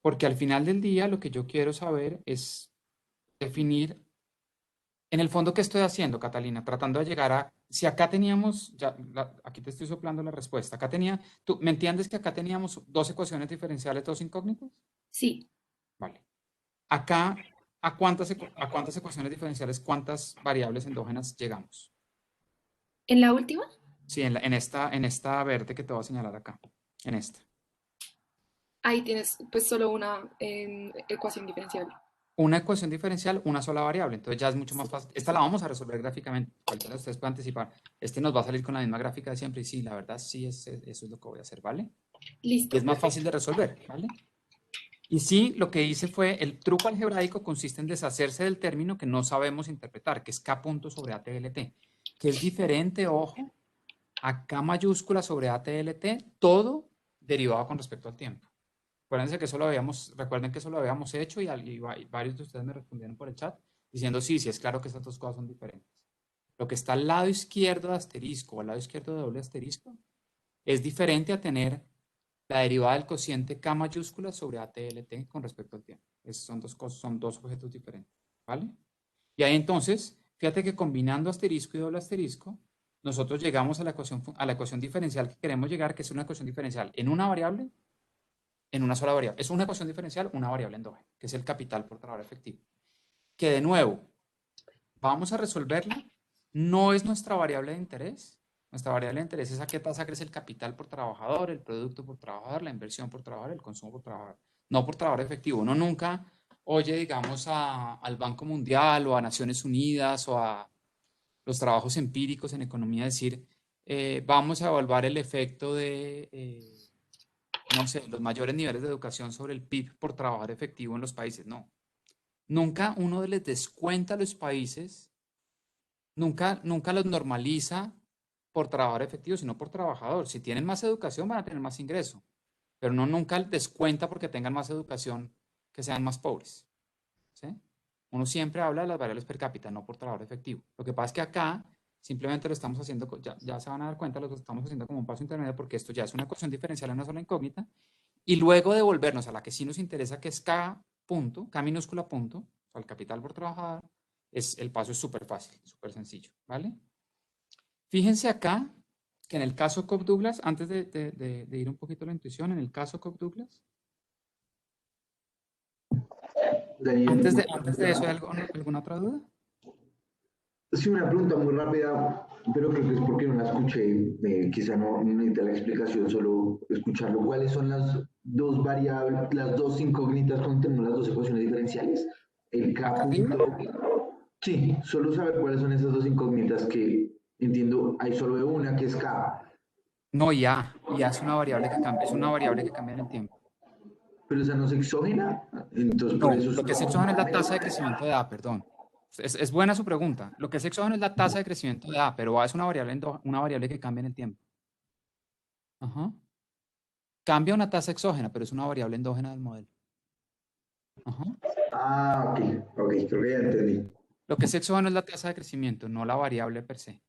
Porque al final del día lo que yo quiero saber es definir, en el fondo, ¿qué estoy haciendo, Catalina? Tratando de llegar a, si acá teníamos, ya, aquí te estoy soplando la respuesta, acá tenía, ¿tú me entiendes que acá teníamos dos ecuaciones diferenciales, dos incógnitas? sí. Vale. Acá, ¿a cuántas ecuaciones diferenciales, cuántas variables endógenas llegamos? En la última, Sí, en esta verde que te voy a señalar acá, en esta. ahí tienes pues solo una ecuación diferencial. Una ecuación diferencial, una sola variable. Entonces ya es mucho más Sí. fácil. Esta la vamos a resolver gráficamente. Cualquiera de ustedes puede anticipar. Este nos va a salir con la misma gráfica de siempre. Y sí, la verdad, sí, eso es lo que voy a hacer, ¿vale? Y Listo, es más fácil perfecto. de resolver, ¿vale? Y sí, lo que hice fue, el truco algebraico consiste en deshacerse del término que no sabemos interpretar, que es K punto sobre ATLT, que es diferente, ojo, a K mayúscula sobre ATLT, todo derivado con respecto al tiempo. Acuérdense que eso lo recuerden que eso lo habíamos hecho y varios de ustedes me respondieron por el chat diciendo sí, sí, es claro que estas dos cosas son diferentes. Lo que está al lado izquierdo de asterisco o al lado izquierdo de doble asterisco es diferente a tener la derivada del cociente K mayúscula sobre ATLT con respecto al tiempo. Son dos cosas, son dos objetos diferentes, ¿vale? Y ahí entonces, fíjate que combinando asterisco y doble asterisco, nosotros llegamos a la ecuación diferencial que queremos llegar, que es una ecuación diferencial en una variable, en una sola variable. Es una ecuación diferencial, una variable endógena, que es el capital por trabajador efectivo. Que de nuevo, vamos a resolverla. No es nuestra variable de interés. Nuestra variable de interés es a qué tasa crece el capital por trabajador, el producto por trabajador, la inversión por trabajador, el consumo por trabajador. No por trabajador efectivo. Uno nunca oye, digamos, al Banco Mundial o a Naciones Unidas o a los trabajos empíricos en economía decir, vamos a evaluar el efecto de, no sé, los mayores niveles de educación sobre el PIB por trabajador efectivo en los países. No. Nunca uno les descuenta a los países, nunca los normaliza por trabajador efectivo, sino por trabajador. Si tienen más educación, van a tener más ingreso, pero no nunca descuenta porque tengan más educación que sean más pobres. ¿Sí? Uno siempre habla de las variables per cápita, no por trabajador efectivo. Lo que pasa es que acá simplemente lo estamos haciendo, ya se van a dar cuenta, lo estamos haciendo como un paso intermedio porque esto ya es una ecuación diferencial en una sola incógnita. Y luego devolvernos a la que sí nos interesa, que es K punto, K minúscula punto, o sea, el capital por trabajador, el paso es súper fácil, súper sencillo, ¿vale? Fíjense acá que en el caso Cobb-Douglas, antes de ir un poquito a la intuición, en el caso Cobb-Douglas, Daniel, antes de eso, ¿hay alguna otra duda? sí, una pregunta muy rápida, pero creo que es porque no la escuché, quizá no necesita la explicación, solo escucharlo. ¿Cuáles son las dos variables, las dos incógnitas cuando tenemos las dos ecuaciones diferenciales? El K Acá arriba. punto. Sí, solo saber cuáles son esas dos incógnitas que entiendo, hay solo de una que es K, No, y A es una variable que cambia, es una variable que cambia en el tiempo. pero esa no es exógena, entonces por No, eso es lo que es como un exógeno es la parámetro. tasa de crecimiento de A, perdón. Es buena su pregunta. Lo que es exógeno es la tasa de crecimiento de A, pero A es una variable que cambia en el tiempo. Ajá. Cambia una tasa exógena, pero es una variable endógena del modelo. Ajá. Ah, ok, ok, creo que ya entendí. Lo que es exógeno es la tasa de crecimiento, no la variable per se.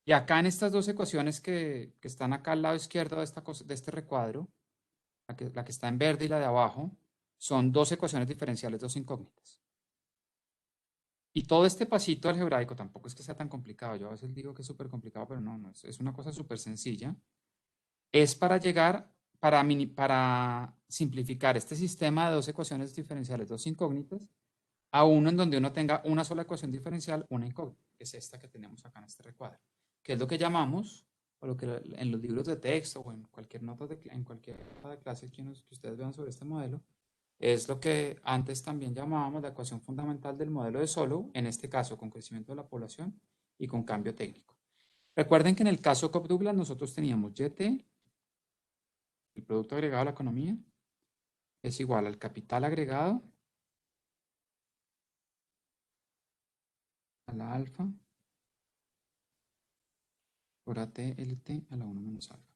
Y acá en estas dos ecuaciones que están acá al lado izquierdo de este recuadro, la que está en verde y la de abajo, son dos ecuaciones diferenciales, dos incógnitas. Y todo este pasito algebraico tampoco es que sea tan complicado. Yo a veces digo que es súper complicado, pero no, es una cosa súper sencilla. Es para llegar, para simplificar este sistema de dos ecuaciones diferenciales, dos incógnitas, a uno en donde uno tenga una sola ecuación diferencial, una incógnita, que es esta que tenemos acá en este recuadro, que es lo que llamamos, o lo que en los libros de texto o en cualquier nota en cualquier nota de clase que ustedes vean sobre este modelo, es lo que antes también llamábamos la ecuación fundamental del modelo de Solow, en este caso con crecimiento de la población y con cambio técnico. Recuerden que en el caso Cobb-Douglas nosotros teníamos YT, el producto agregado a la economía, es igual al capital agregado a la alfa por ATLT a la 1 menos alfa.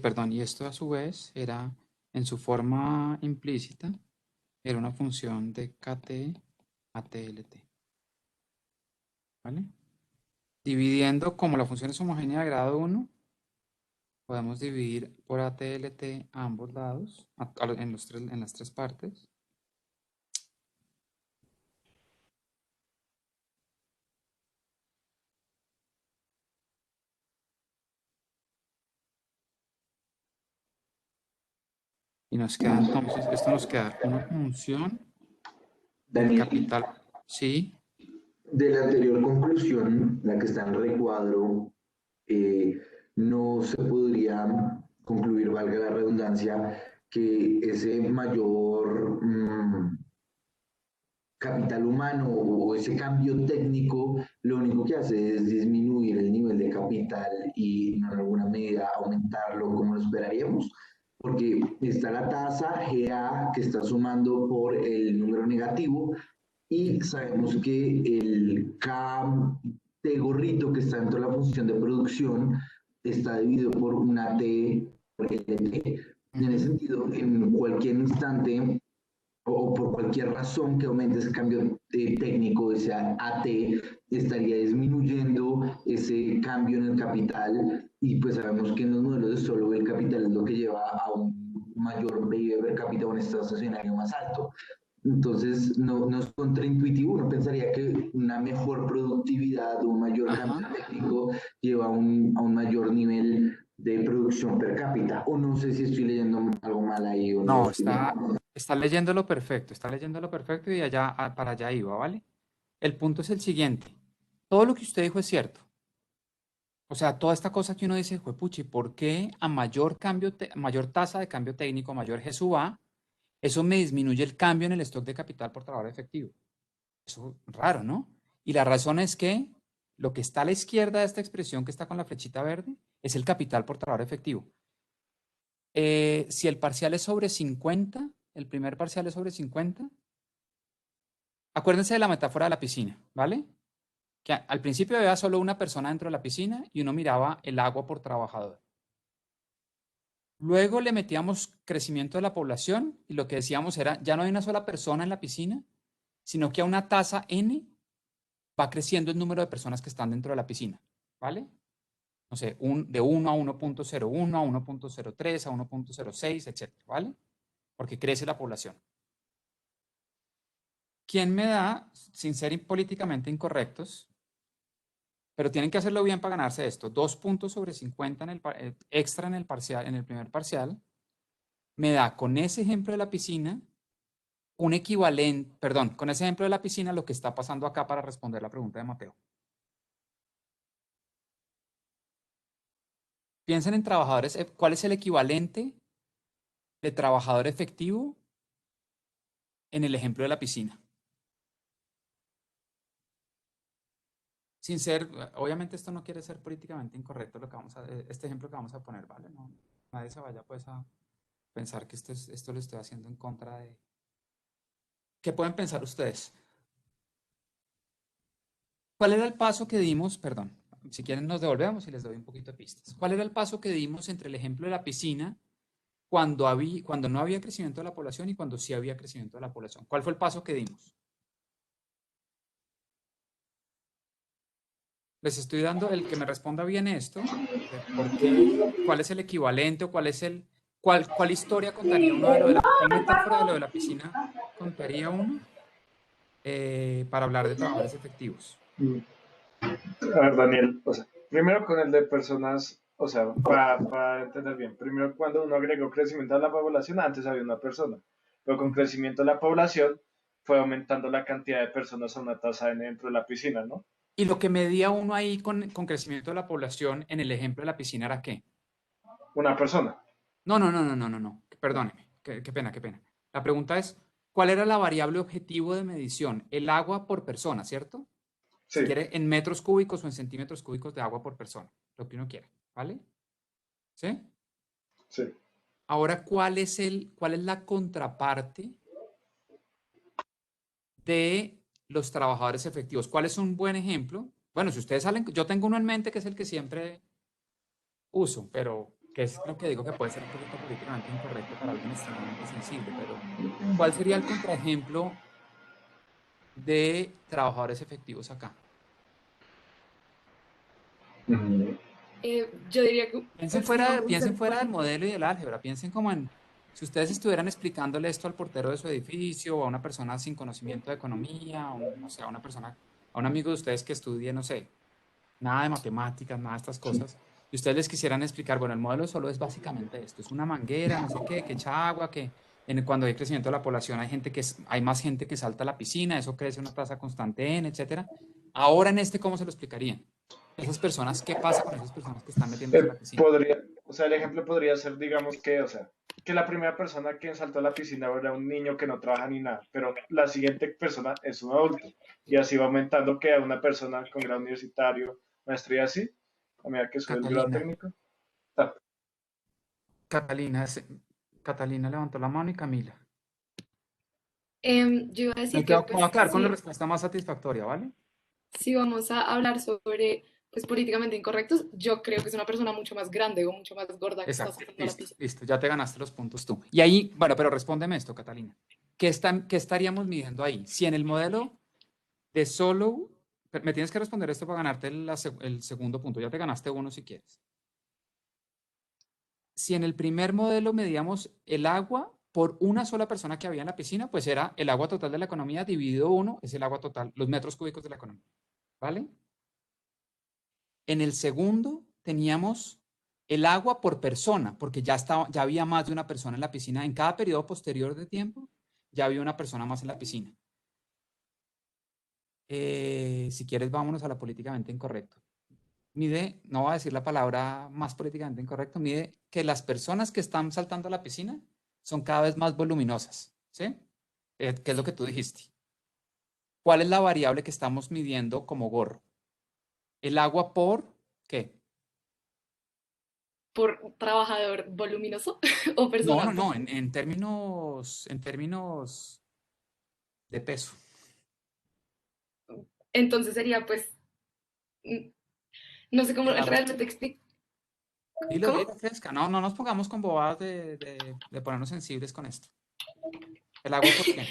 Perdón, y esto a su vez era, en su forma implícita, era una función de KT a TLT. ¿Vale? Dividiendo, como la función es homogénea de grado 1, podemos dividir por ATLT a ambos lados, en las tres partes. Y nos queda entonces, esto nos queda una función del Daniel, capital. Sí, de la anterior conclusión, la que está en recuadro, no se podría concluir, valga la redundancia, que ese mayor capital humano o ese cambio técnico lo único que hace es disminuir el nivel de capital y en alguna medida aumentarlo como lo esperaríamos, porque está la tasa GA que está sumando por el número negativo y sabemos que el K de gorrito que está dentro de la función de producción está dividido por una T por LT. En ese sentido, en cualquier instante o por cualquier razón que aumente ese cambio técnico, ese AT, estaría disminuyendo ese cambio en el capital y pues sabemos que en los modelos de solo el capital es lo que lleva a un mayor PIB per cápita o un estado estacionario más alto. Entonces, no es contraintuitivo, uno pensaría que una mejor productividad, un mayor cambio técnico lleva a un mayor nivel de producción per cápita. O no sé si estoy leyendo algo mal ahí o no. no, está leyéndolo perfecto y para allá iba, ¿vale? El punto es el siguiente. Todo lo que usted dijo es cierto. O sea, toda esta cosa que uno dice, juepuchi, ¿por qué a mayor tasa de cambio técnico, mayor G sub A, eso me disminuye el cambio en el stock de capital por trabajador efectivo? Eso es raro, ¿no? Y la razón es que lo que está a la izquierda de esta expresión que está con la flechita verde es el capital por trabajador efectivo. Si el parcial es sobre 50, el primer parcial es sobre 50, acuérdense de la metáfora de la piscina, ¿vale? Que al principio había solo una persona dentro de la piscina y uno miraba el agua por trabajador. Luego le metíamos crecimiento de la población y lo que decíamos era, ya no hay una sola persona en la piscina, sino que a una tasa n va creciendo el número de personas que están dentro de la piscina, ¿vale? No sé, de 1 a 1.01, a 1.03, a 1.06, etcétera, ¿vale? Porque crece la población. ¿Quién me da, sin ser políticamente incorrectos, pero tienen que hacerlo bien para ganarse esto, 2 puntos sobre 50 extra en el parcial, en el primer parcial, me da con ese ejemplo de la piscina un equivalente, perdón, con ese ejemplo de la piscina lo que está pasando acá para responder la pregunta de Mateo. Piensen en trabajadores, ¿cuál es el equivalente de trabajador efectivo en el ejemplo de la piscina? Sin ser, obviamente esto no quiere ser políticamente incorrecto este ejemplo que vamos a poner, ¿vale? No, nadie se vaya pues a pensar que esto lo estoy haciendo en contra de... ¿Qué pueden pensar ustedes? ¿Cuál era el paso que dimos? Perdón, si quieren nos devolvemos y les doy un poquito de pistas. ¿Cuál era el paso que dimos entre el ejemplo de la piscina cuando no había crecimiento de la población y cuando sí había crecimiento de la población? ¿Cuál fue el paso que dimos? Les estoy dando el que me responda bien esto, ¿por qué? ¿Cuál es el equivalente o cuál historia contaría uno de cuál metáfora de lo de la piscina contaría uno para hablar de trabajadores efectivos? A ver, Daniel, o sea, primero con el de personas, o sea, para entender bien, primero cuando uno agregó crecimiento a la población, antes había una persona, pero con crecimiento de la población fue aumentando la cantidad de personas a una tasa n dentro de la piscina, ¿no? Y lo que medía uno ahí con crecimiento de la población en el ejemplo de la piscina era ¿qué? Una persona. No. Perdóneme. Qué pena. La pregunta es, ¿cuál era la variable objetivo de medición? El agua por persona, ¿cierto? Si Sí, quiere, en metros cúbicos o en centímetros cúbicos de agua por persona, lo que uno quiera, ¿vale? ¿Sí? sí. Ahora, ¿cuál es la contraparte de los trabajadores efectivos? ¿Cuál es un buen ejemplo? Bueno, si ustedes salen, yo tengo uno en mente que es el que siempre uso, pero que es lo que digo que puede ser un poquito políticamente incorrecto para alguien extremadamente sensible, pero ¿cuál sería el contraejemplo de trabajadores efectivos acá? Yo diría que Piensen pues, no vamos a piensen ser fuera del modelo y del álgebra, piensen como en, si ustedes estuvieran explicándole esto al portero de su edificio o a una persona sin conocimiento de economía, o no sé, a una persona, a un amigo de ustedes que estudie, no sé, nada de matemáticas, nada de estas cosas, y ustedes les quisieran explicar, bueno, el modelo solo es básicamente esto, es una manguera, no sé qué, que echa agua, que cuando hay crecimiento de la población hay hay más gente que salta a la piscina, eso crece a una tasa constante en, etcétera. Ahora en ¿cómo se lo explicarían? Esas personas, ¿qué pasa con esas personas que están metiéndose a la piscina? Podría, o sea, el ejemplo podría ser, digamos que, o sea, que la primera persona que saltó a la piscina era un niño que no trabaja ni nada, pero la siguiente persona es un adulto. Y así va aumentando que a una persona con grado universitario, maestría así, a medida que sube el grado Catalina, técnico. Ah, Catalina, Catalina levantó la mano y Camila. yo iba a Me decir que me voy a pues quedar con la sí, respuesta más satisfactoria, ¿vale? si vamos a hablar sobre pues políticamente incorrectos, yo creo que es una persona mucho más grande o mucho más gorda que está Exacto, saltando a la listo, piscina. listo, ya te ganaste los puntos tú. Y ahí, bueno, pero respóndeme esto, Catalina. ¿Qué estaríamos midiendo ahí? Si en el modelo de solo, me tienes que responder esto para ganarte el segundo punto, ya te ganaste uno si quieres. Si en el primer modelo medíamos el agua por una sola persona que había en la piscina, pues era el agua total de la economía dividido uno, es el agua total, los metros cúbicos de la economía, ¿vale? En el segundo teníamos el agua por persona, porque ya había más de una persona en la piscina. En cada periodo posterior de tiempo, ya había una persona más en la piscina. Si quieres, vámonos a la políticamente incorrecto. Mide, no voy a decir la palabra más políticamente incorrecto, mide que las personas que están saltando a la piscina son cada vez más voluminosas, ¿sí? ¿Qué es lo que tú dijiste? ¿Cuál es la variable que estamos midiendo como gorro? ¿El agua por qué? ¿Por trabajador voluminoso o No, persona? no, no, en términos de peso. Entonces sería pues, mm, no sé cómo La respuesta. realmente explicar. Dilo, ¿Cómo? dilo, fresca. No, no nos pongamos con bobadas de ponernos sensibles con esto. ¿El agua por qué?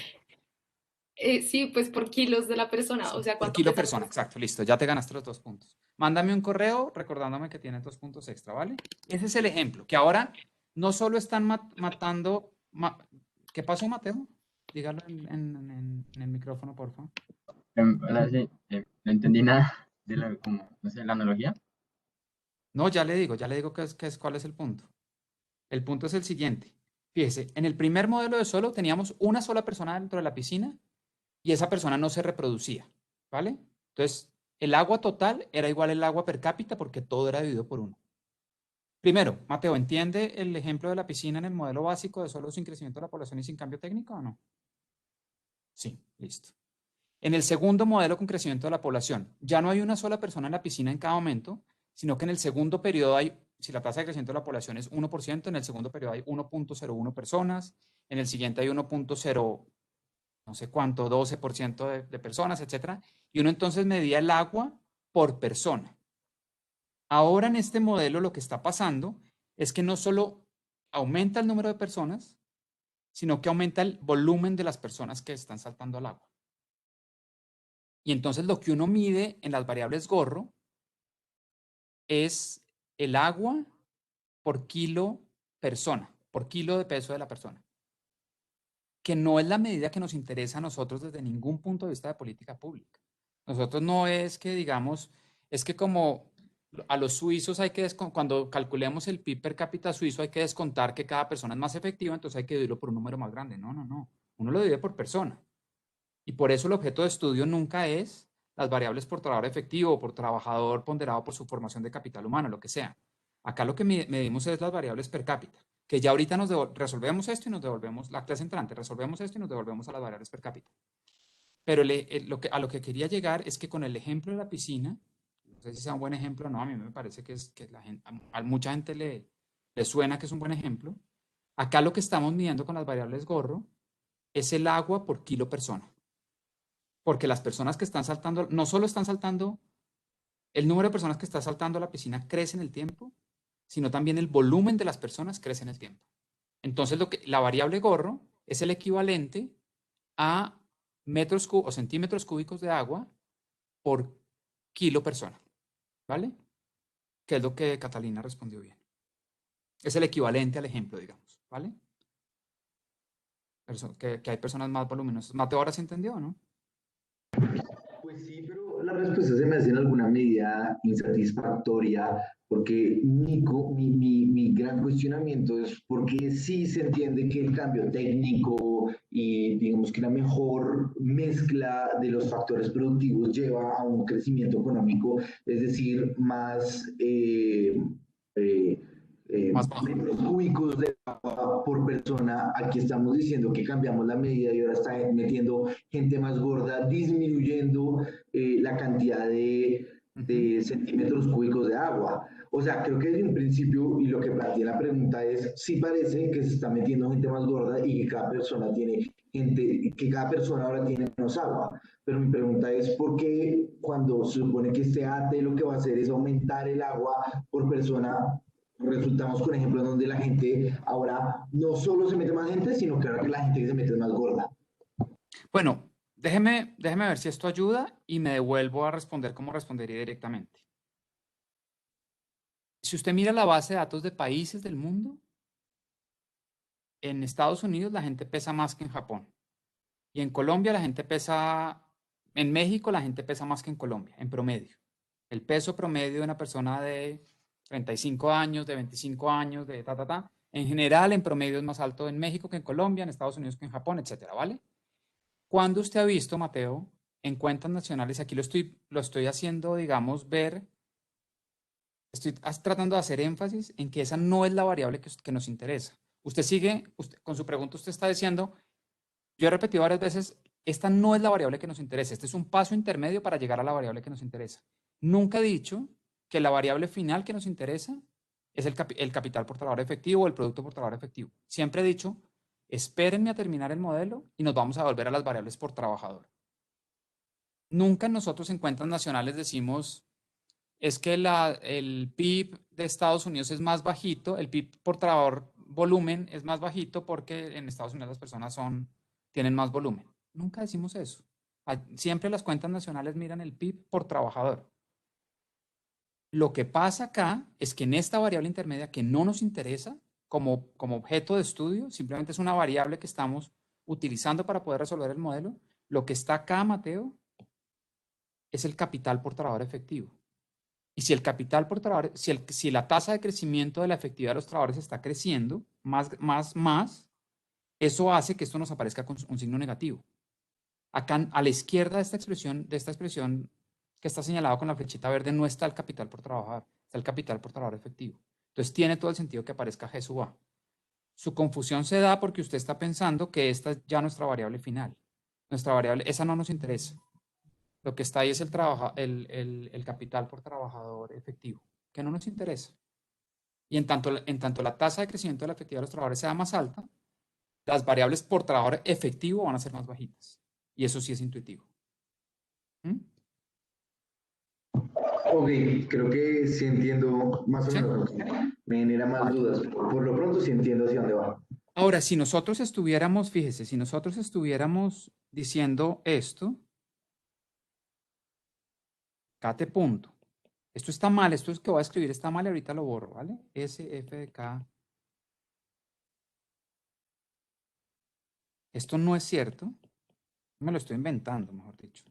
Sí, pues por kilos de la persona, o Sí, sea, por cuánto kilo pesa la persona, persona. exacto, listo, ya te ganaste los 2 puntos. Mándame un correo recordándome que tienes 2 puntos extra, ¿vale? Ese es el ejemplo, que ahora no solo están matando... ¿Qué pasó, Mateo? Dígalo en el micrófono, por favor. Ahora sí, no entendí nada de como, no sé, la analogía. No, ya le digo cuál es el punto. El punto es el siguiente. Fíjese, en el primer modelo de solo teníamos una sola persona dentro de la piscina y esa persona no se reproducía, ¿vale? Entonces, el agua total era igual al agua per cápita porque todo era dividido por uno. Primero, Mateo, ¿entiende el ejemplo de la piscina en el modelo básico de solo sin crecimiento de la población y sin cambio técnico o no? Sí, listo. En el segundo modelo con crecimiento de la población, ya no hay una sola persona en la piscina en cada momento, sino que en el segundo periodo hay, si la tasa de crecimiento de la población es 1%, en el segundo periodo hay 1.01 personas, en el siguiente hay 1.0, no sé cuánto, 12% de personas, etcétera, y uno entonces medía el agua por persona. Ahora en este modelo lo que está pasando es que no solo aumenta el número de personas, sino que aumenta el volumen de las personas que están saltando al agua. Y entonces lo que uno mide en las variables gorro es el agua por kilo persona, por kilo de peso de la persona, que no es la medida que nos interesa a nosotros desde ningún punto de vista de política pública. Nosotros no es que digamos, es que como a los suizos hay que, cuando calculemos el PIB per cápita suizo, hay que descontar que cada persona es más efectiva, entonces hay que dividirlo por un número más grande. No, no, no. Uno lo divide por persona. Y por eso el objeto de estudio nunca es las variables por trabajador efectivo o por trabajador ponderado por su formación de capital humano, lo que sea. Acá lo que medimos es las variables per cápita, que ya ahorita resolvemos esto y nos devolvemos, la clase entrante, resolvemos esto y nos devolvemos a las variables per cápita. Pero a lo que quería llegar es que con el ejemplo de la piscina, no sé si sea un buen ejemplo o no, a mí me parece que a mucha gente le suena que es un buen ejemplo. Acá lo que estamos midiendo con las variables gorro es el agua por kilo persona. Porque las personas que están saltando, no solo están saltando, el número de personas que está saltando a la piscina crece en el tiempo, sino también el volumen de las personas crece en el tiempo. Entonces, la variable gorro es el equivalente a metros o centímetros cúbicos de agua por kilo persona, ¿vale? Que es lo que Catalina respondió bien. Es el equivalente al ejemplo, digamos, ¿vale? Que hay personas más voluminosas. Mateo ahora se entendió, ¿no? Pues sí, pero la respuesta se me hace en alguna medida insatisfactoria, porque mi gran cuestionamiento es porque sí se entiende que el cambio técnico y digamos que la mejor mezcla de los factores productivos lleva a un crecimiento económico, es decir, más eh, Más bajo. metros cúbicos de agua por persona. Aquí estamos diciendo que cambiamos la medida y ahora está metiendo gente más gorda, disminuyendo la cantidad de centímetros cúbicos de agua. O sea, creo que desde un principio, y lo que plantea la pregunta es, sí parece que se está metiendo gente más gorda y que cada persona tiene que cada persona ahora tiene menos agua. Pero mi pregunta es, ¿por qué cuando se supone que este AT lo que va a hacer es aumentar el agua por persona, resultamos con ejemplos donde la gente ahora no solo se mete más gente, sino que ahora que la gente que se mete es más gorda? Bueno, déjeme ver si esto ayuda y me devuelvo a responder como respondería directamente. Si usted mira la base de datos de países del mundo, en Estados Unidos la gente pesa más que en Japón. Y en Colombia la gente pesa, en México la gente pesa más que en Colombia, en promedio. El peso promedio de una persona de 35 años, de 25 años, de en general en promedio es más alto en México que en Colombia, en Estados Unidos que en Japón, etcétera, ¿vale? ¿Cuándo usted ha visto, Mateo, en cuentas nacionales, aquí lo estoy haciendo, digamos, ver, estoy tratando de hacer énfasis en que esa no es la variable que nos interesa. Usted sigue, con su pregunta usted está diciendo, yo he repetido varias veces, esta no es la variable que nos interesa, este es un paso intermedio para llegar a la variable que nos interesa. Nunca he dicho que la variable final que nos interesa es el capital por trabajador efectivo o el producto por trabajador efectivo. Siempre he dicho, espérenme a terminar el modelo y nos vamos a volver a las variables por trabajador. Nunca nosotros en cuentas nacionales decimos, es que el PIB de Estados Unidos es más bajito, el PIB por trabajador volumen es más bajito porque en Estados Unidos las personas tienen más volumen. Nunca decimos eso. Siempre las cuentas nacionales miran el PIB por trabajador. Lo que pasa acá es que en esta variable intermedia que no nos interesa como objeto de estudio, simplemente es una variable que estamos utilizando para poder resolver el modelo, lo que está acá, Mateo, es el capital por trabajador efectivo. Y si el capital por trabajador, si la tasa de crecimiento de la efectividad de los trabajadores está creciendo más, eso hace que esto nos aparezca con un signo negativo. Acá a la izquierda de esta expresión que está señalado con la flechita verde no está el capital por trabajador, está el capital por trabajador efectivo. Entonces tiene todo el sentido que aparezca G sub A. Su confusión se da porque usted está pensando que esta es ya nuestra variable final. Nuestra variable, esa no nos interesa. Lo que está ahí es el capital por trabajador efectivo, que no nos interesa. Y en tanto la tasa de crecimiento de la efectividad de los trabajadores sea más alta, las variables por trabajador efectivo van a ser más bajitas. Y eso sí es intuitivo. ¿Mm? Ok, creo que sí entiendo más o ¿Sí? menos. Me genera más Vale. dudas. Por lo pronto sí entiendo hacia dónde va. Ahora, si nosotros estuviéramos, fíjese, si nosotros estuviéramos diciendo esto, cate punto. Esto está mal, esto es que voy a escribir está mal y ahorita lo borro, ¿vale? S, F de K. Esto no es cierto. Me lo estoy inventando, mejor dicho.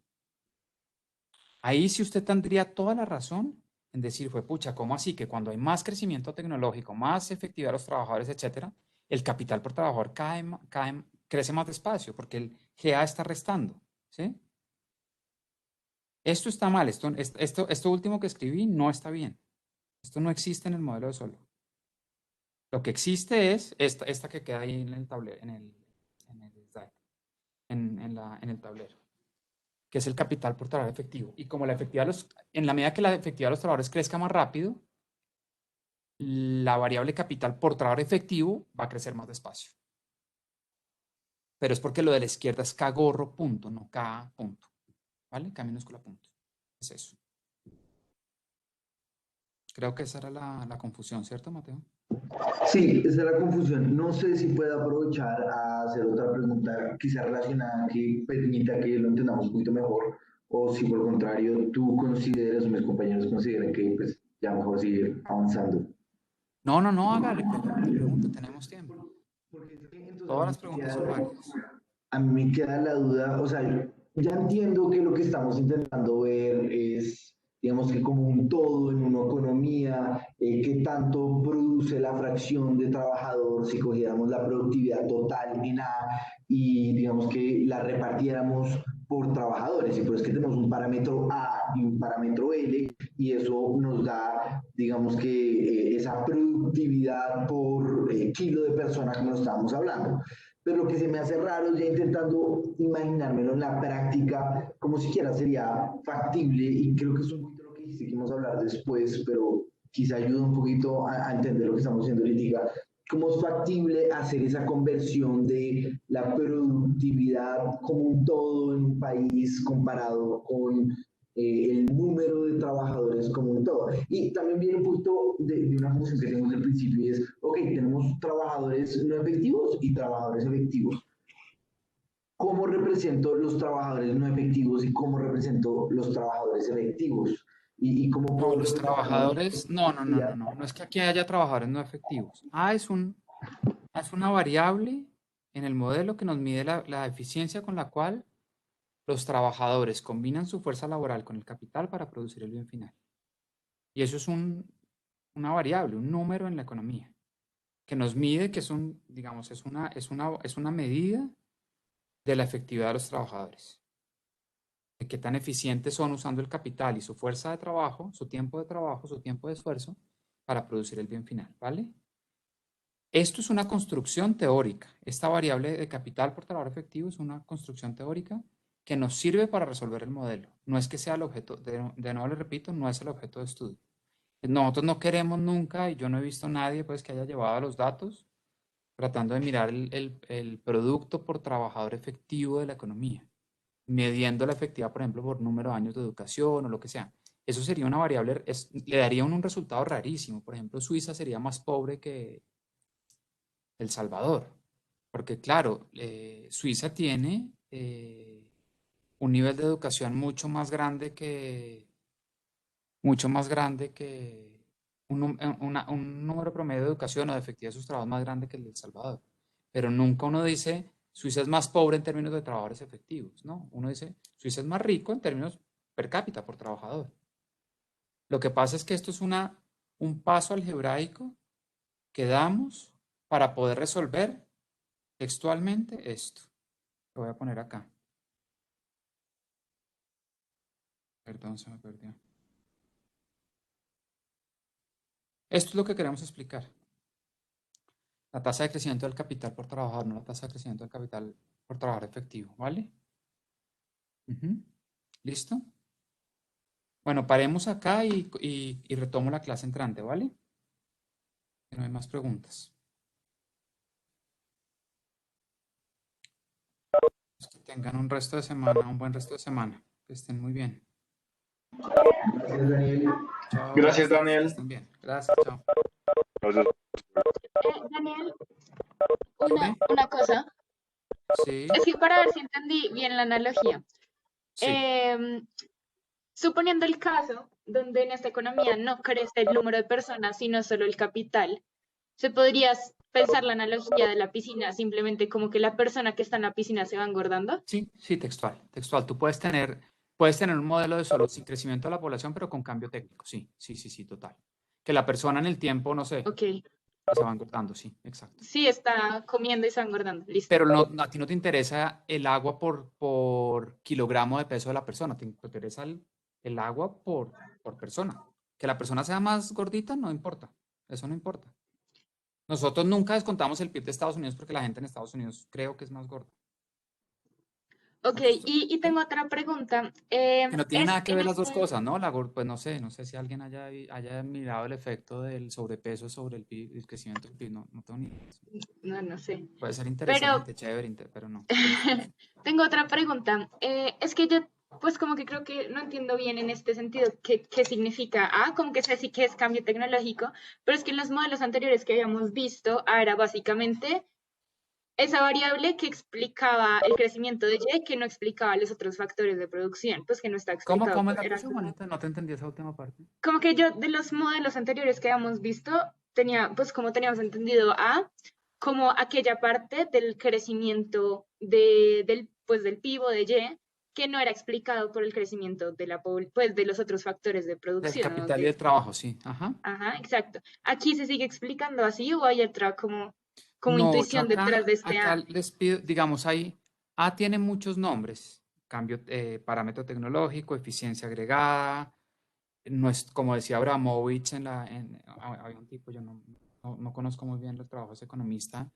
Ahí sí usted tendría toda la razón en decir, fue pucha, ¿cómo así? Que cuando hay más crecimiento tecnológico, más efectividad de los trabajadores, etcétera, el capital por trabajador crece más despacio porque el GA está restando, ¿sí? Esto está mal, esto último que escribí no está bien. Esto no existe en el modelo de Solow. Lo que existe es esta que queda ahí en el tablero, en el tablero, que es el capital por trabajador efectivo. Y como en la medida que la efectividad de los trabajadores crezca más rápido, la variable capital por trabajador efectivo va a crecer más despacio. Pero es porque lo de la izquierda es K gorro punto, no K punto. ¿Vale? K minúscula punto. Es eso. Creo que esa era la confusión, ¿cierto, Mateo? Sí, esa es la confusión. No sé si puedo aprovechar a hacer otra pregunta quizá relacionada que permita que lo entendamos un poquito mejor, o si por el contrario tú consideras o mis compañeros consideran que pues ya mejor seguir avanzando. No, hágale, pregunte, tenemos tiempo. Porque es que entonces Todas las preguntas son válidas. a mí me queda la duda, o sea, ya entiendo que lo que estamos intentando ver es, digamos que como un todo en una economía, qué tanto produce la fracción de trabajador si cogiéramos la productividad total en A y digamos que la repartiéramos por trabajadores, y pues que tenemos un parámetro A y un parámetro L, y eso nos da, digamos que esa productividad por kilo de persona como lo estábamos hablando. Pero lo que se me hace raro es ya intentando imaginármelo en la práctica, como siquiera sería factible, y creo que es un poquito lo que dijiste que íbamos a hablar después, pero quizá ayuda un poquito a entender lo que estamos haciendo ahorita. ¿Cómo es factible hacer esa conversión de la productividad como un todo en un país comparado con el número de trabajadores como un todo? Y también viene un poquito de una función que tenemos al principio y es, ok, tenemos trabajadores no efectivos y trabajadores efectivos. ¿Cómo represento los trabajadores no efectivos y cómo represento los trabajadores efectivos? Y cómo No, puedo los representar trabajadores, no es que aquí haya trabajadores no efectivos. Es una variable en el modelo que nos mide la eficiencia con la cual los trabajadores combinan su fuerza laboral con el capital para producir el bien final. Y eso es una variable, un número en la economía, que nos mide, que digamos, es una medida de la efectividad de los trabajadores. De qué tan eficientes son usando el capital y su fuerza de trabajo, su tiempo de trabajo, su tiempo de esfuerzo para producir el bien final, ¿vale? Esto es una construcción teórica. Esta variable de capital por trabajador efectivo es una construcción teórica que nos sirve para resolver el modelo. No es que sea el objeto, de nuevo le repito, no es el objeto de estudio. Nosotros no queremos nunca, y yo no he visto a nadie pues, que haya llevado los datos tratando de mirar el producto por trabajador efectivo de la economía, midiendo la efectividad, por ejemplo, por número de años de educación o lo que sea. Eso sería una variable, le daría un resultado rarísimo. Por ejemplo, Suiza sería más pobre que El Salvador, porque claro, Suiza tiene un nivel de educación mucho más grande un número promedio de educación o de efectividad de sus trabajos más grande que el de El Salvador. Pero nunca uno dice Suiza es más pobre en términos de trabajadores efectivos, ¿no? Uno dice Suiza es más rico en términos per cápita por trabajador. Lo que pasa es que esto es un paso algebraico que damos para poder resolver textualmente esto. Lo voy a poner acá. Perdón, se me perdió. Esto es lo que queremos explicar. La tasa de crecimiento del capital por trabajador, no la tasa de crecimiento del capital por trabajador efectivo, ¿vale? ¿Listo? Bueno, paremos acá y retomo la clase entrante, ¿vale? Que no hay más preguntas. Que tengan un resto de semana, un buen resto de semana. Que estén muy bien. Gracias, Daniel. Chao. Gracias, Daniel. Que estén bien. Gracias, chao. Gracias. Daniel, Dime. una cosa. Sí, Es que para ver si entendí bien la analogía. sí. Suponiendo el caso donde en esta economía no crece el número de personas, sino solo el capital, ¿se podría pensar la analogía de la piscina simplemente como que la persona que está en la piscina se va engordando? Sí, textual. Tú puedes tener un modelo de solo sin crecimiento de la población, pero con cambio técnico. Sí, total. Que la persona en el tiempo, no sé, Ok. se va engordando, sí, exacto. Sí, está comiendo y se va engordando. Listo. Pero a ti no te interesa el agua por kilogramo de peso de la persona, te interesa el agua por persona. Que la persona sea más gordita, no importa. Eso no importa. Nosotros nunca descontamos el PIB de Estados Unidos porque la gente en Estados Unidos creo que es más gorda. Ok, Nosotros- y tengo otra pregunta. Que no tiene Es nada que en ver las dos este... cosas, ¿no? Pues no sé si alguien haya mirado el efecto del sobrepeso sobre el PIB, el crecimiento del PIB, no tengo ni idea. No, no sé. Puede ser Pero interesante, chévere, pero no. Pero sí. tengo otra pregunta. Es que yo, pues como que creo que no entiendo bien en este sentido qué significa. Como que sé sí que es cambio tecnológico, pero es que en los modelos anteriores que habíamos visto, era básicamente esa variable que explicaba el crecimiento de Y, que no explicaba los otros factores de producción, pues que no está explicado. ¿Cómo es la Era cosa, Juanita? No te entendí esa última parte. como que yo de los modelos anteriores que habíamos visto, tenía, pues como teníamos entendido como aquella parte del crecimiento pues del PIB o de Y, que no era explicado por el crecimiento de pues de los otros factores de Del producción, ¿no? capital y del trabajo, sí. Ajá. Ajá, exacto. ¿Aquí se sigue explicando así o hay otra como No, yo intuición detrás de este acá les pido, digamos, ahí, A tiene muchos nombres, cambio, parámetro tecnológico, eficiencia agregada, no es, como decía Abramovich había un tipo, yo no conozco muy bien los trabajos economista,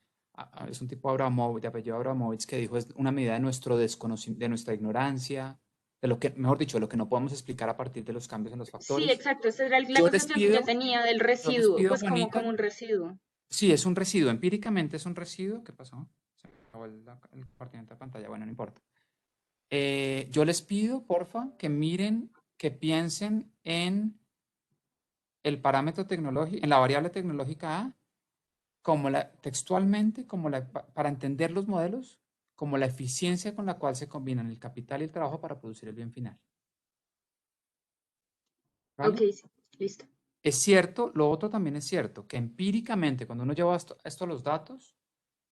es un tipo Abramovich, de apellido Abramovich, que dijo es una medida de nuestro desconocimiento, de nuestra ignorancia, de lo que, mejor dicho, de lo que no podemos explicar a partir de los cambios en los Sí, factores. exacto. Esa era la Yo les concepción que yo pido, tenía del yo les residuo, pido, pues como Juanita, un residuo. sí, es un residuo, empíricamente es un residuo. ¿Qué pasó? Se me acabó el compartimiento de pantalla, bueno, no importa. Yo les pido, porfa, que miren, que piensen en el parámetro tecnológico, en la variable tecnológica A, textualmente, para entender los modelos, como la eficiencia con la cual se combinan el capital y el trabajo para producir el bien final. ¿Vale? Ok, sí, listo. Es cierto, lo otro también es cierto, que empíricamente, cuando uno lleva esto a los datos,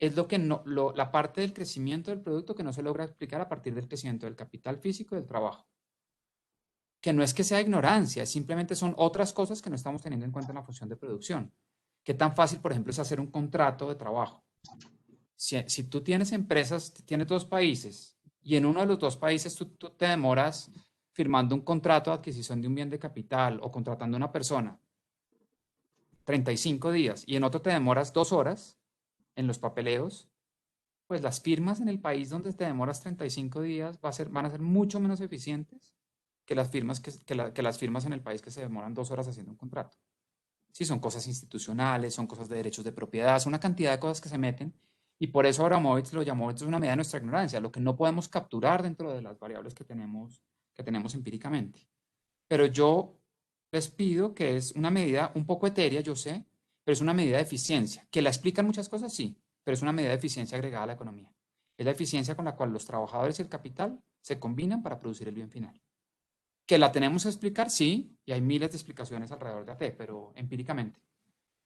es lo que la parte del crecimiento del producto que no se logra explicar a partir del crecimiento del capital físico y del trabajo. Que no es que sea ignorancia, simplemente son otras cosas que no estamos teniendo en cuenta en la función de producción. ¿Qué tan fácil, por ejemplo, es hacer un contrato de trabajo? Si tú tienes empresas, tienes dos países y en uno de los dos países tú te demoras firmando un contrato de adquisición de un bien de capital o contratando a una persona 35 días y en otro te demoras 2 horas en los papeleos, pues las firmas en el país donde te demoras 35 días van a ser mucho menos eficientes que las firmas, que las firmas en el país que se demoran 2 horas haciendo un contrato. Sí, son cosas institucionales, son cosas de derechos de propiedad, son una cantidad de cosas que se meten y por eso Abramovich lo llamó, esto es una medida de nuestra ignorancia, lo que no podemos capturar dentro de las variables que tenemos empíricamente. Pero yo les pido que es una medida un poco etérea, yo sé, pero es una medida de eficiencia, que la explican muchas cosas, sí, pero es una medida de eficiencia agregada a la economía. Es la eficiencia con la cual los trabajadores y el capital se combinan para producir el bien final. ¿Que la tenemos que explicar? Sí, y hay miles de explicaciones alrededor de AT, pero empíricamente.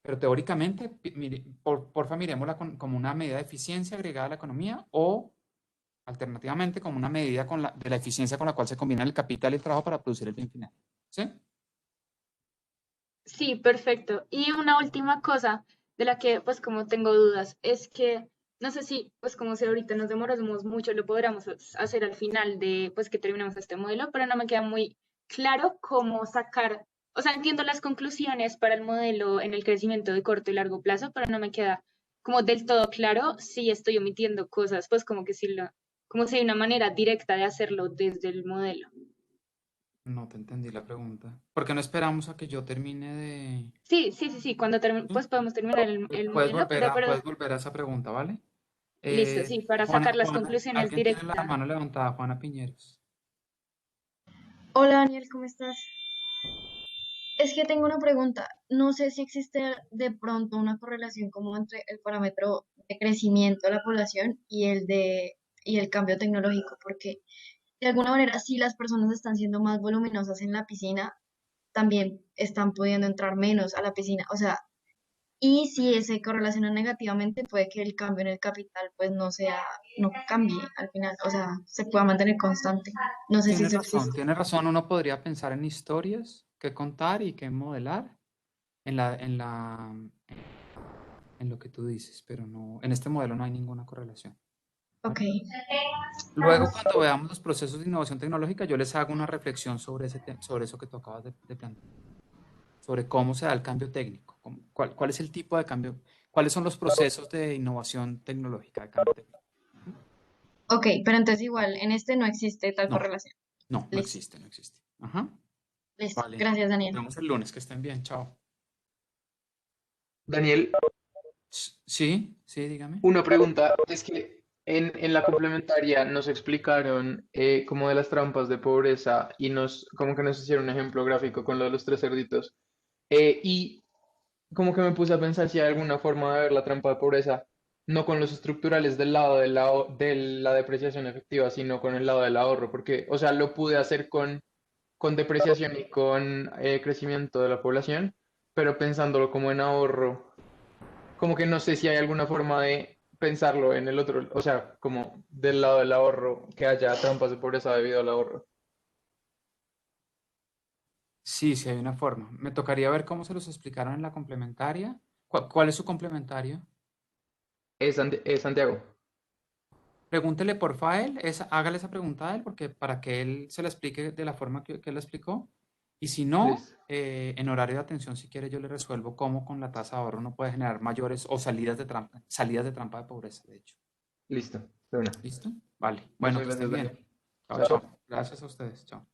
Pero teóricamente, porfa, miremosla como una medida de eficiencia agregada a la economía o alternativamente como una medida de la eficiencia con la cual se combina el capital y el trabajo para producir el bien final. ¿Sí? Sí, perfecto. Y una última cosa de la que pues como tengo dudas es que no sé si pues como si ahorita nos demoramos mucho lo podríamos hacer al final de pues que terminemos este modelo, pero no me queda muy claro cómo sacar, o sea, entiendo las conclusiones para el modelo en el crecimiento de corto y largo plazo, pero no me queda como del todo claro si estoy omitiendo cosas, pues como que como si hay una manera directa de hacerlo desde el modelo. No te entendí la pregunta. ¿Por qué no esperamos a que yo termine de...? Sí, cuando ¿Sí? pues podemos terminar el modelo, Puedes volver a esa pregunta, ¿vale? listo, sí, para sacar las conclusiones ¿Alguien tiene la directas. mano levantada? Juana Piñeros. Hola Daniel, ¿cómo estás? Es que tengo una pregunta. No sé si existe de pronto una correlación como entre el parámetro de crecimiento de la población y el cambio tecnológico, porque de alguna manera si las personas están siendo más voluminosas en la piscina, también están pudiendo entrar menos a la piscina. O sea, y si se correlaciona negativamente, puede que el cambio en el capital pues no cambie al final, o sea, se pueda mantener constante. No sé si eso existe. Tiene razón. Uno podría pensar en historias que contar y que modelar en en lo que tú dices, pero no, en este modelo no hay ninguna correlación. Ok. Luego, cuando veamos los procesos de innovación tecnológica, yo les hago una reflexión sobre sobre eso que tú acabas de plantear, sobre cómo se da el cambio técnico, cuál es el tipo de cambio, cuáles son los procesos de innovación tecnológica, de cambio técnico. Ok, pero entonces igual, en este no existe tal No, correlación. no Listo, existe, no existe. Ajá. listo. Vale. Gracias, Nos Daniel. vemos el lunes, que estén bien, chao. Daniel, Sí, sí, dígame. una pregunta. Es que en la complementaria nos explicaron como de las trampas de pobreza y como que nos hicieron un ejemplo gráfico con lo de los tres cerditos. Y como que me puse a pensar si hay alguna forma de ver la trampa de pobreza, no con los estructurales del lado de la depreciación efectiva, sino con el lado del ahorro, porque, o sea, lo pude hacer con depreciación y con crecimiento de la población, pero pensándolo como en ahorro, como que no sé si hay alguna forma de pensarlo en el otro, o sea, como del lado del ahorro, que haya trampas de pobreza debido al ahorro. Sí, sí hay una forma. Me tocaría ver cómo se los explicaron en la complementaria. ¿Cuál es su complementario? Es Santiago. Pregúntele porfa a él, hágale esa pregunta a él, porque para que él se la explique de la forma que él la explicó. Y si no, Listo, en horario de atención, si quiere, yo le resuelvo cómo con la tasa de ahorro uno puede generar mayores o salidas de trampa de pobreza, de hecho. listo, de una. ¿Listo? Vale. Bueno, Muchas que estén gracias, bien. Daniel. Chao, Chao. chao. Gracias a ustedes. Chao.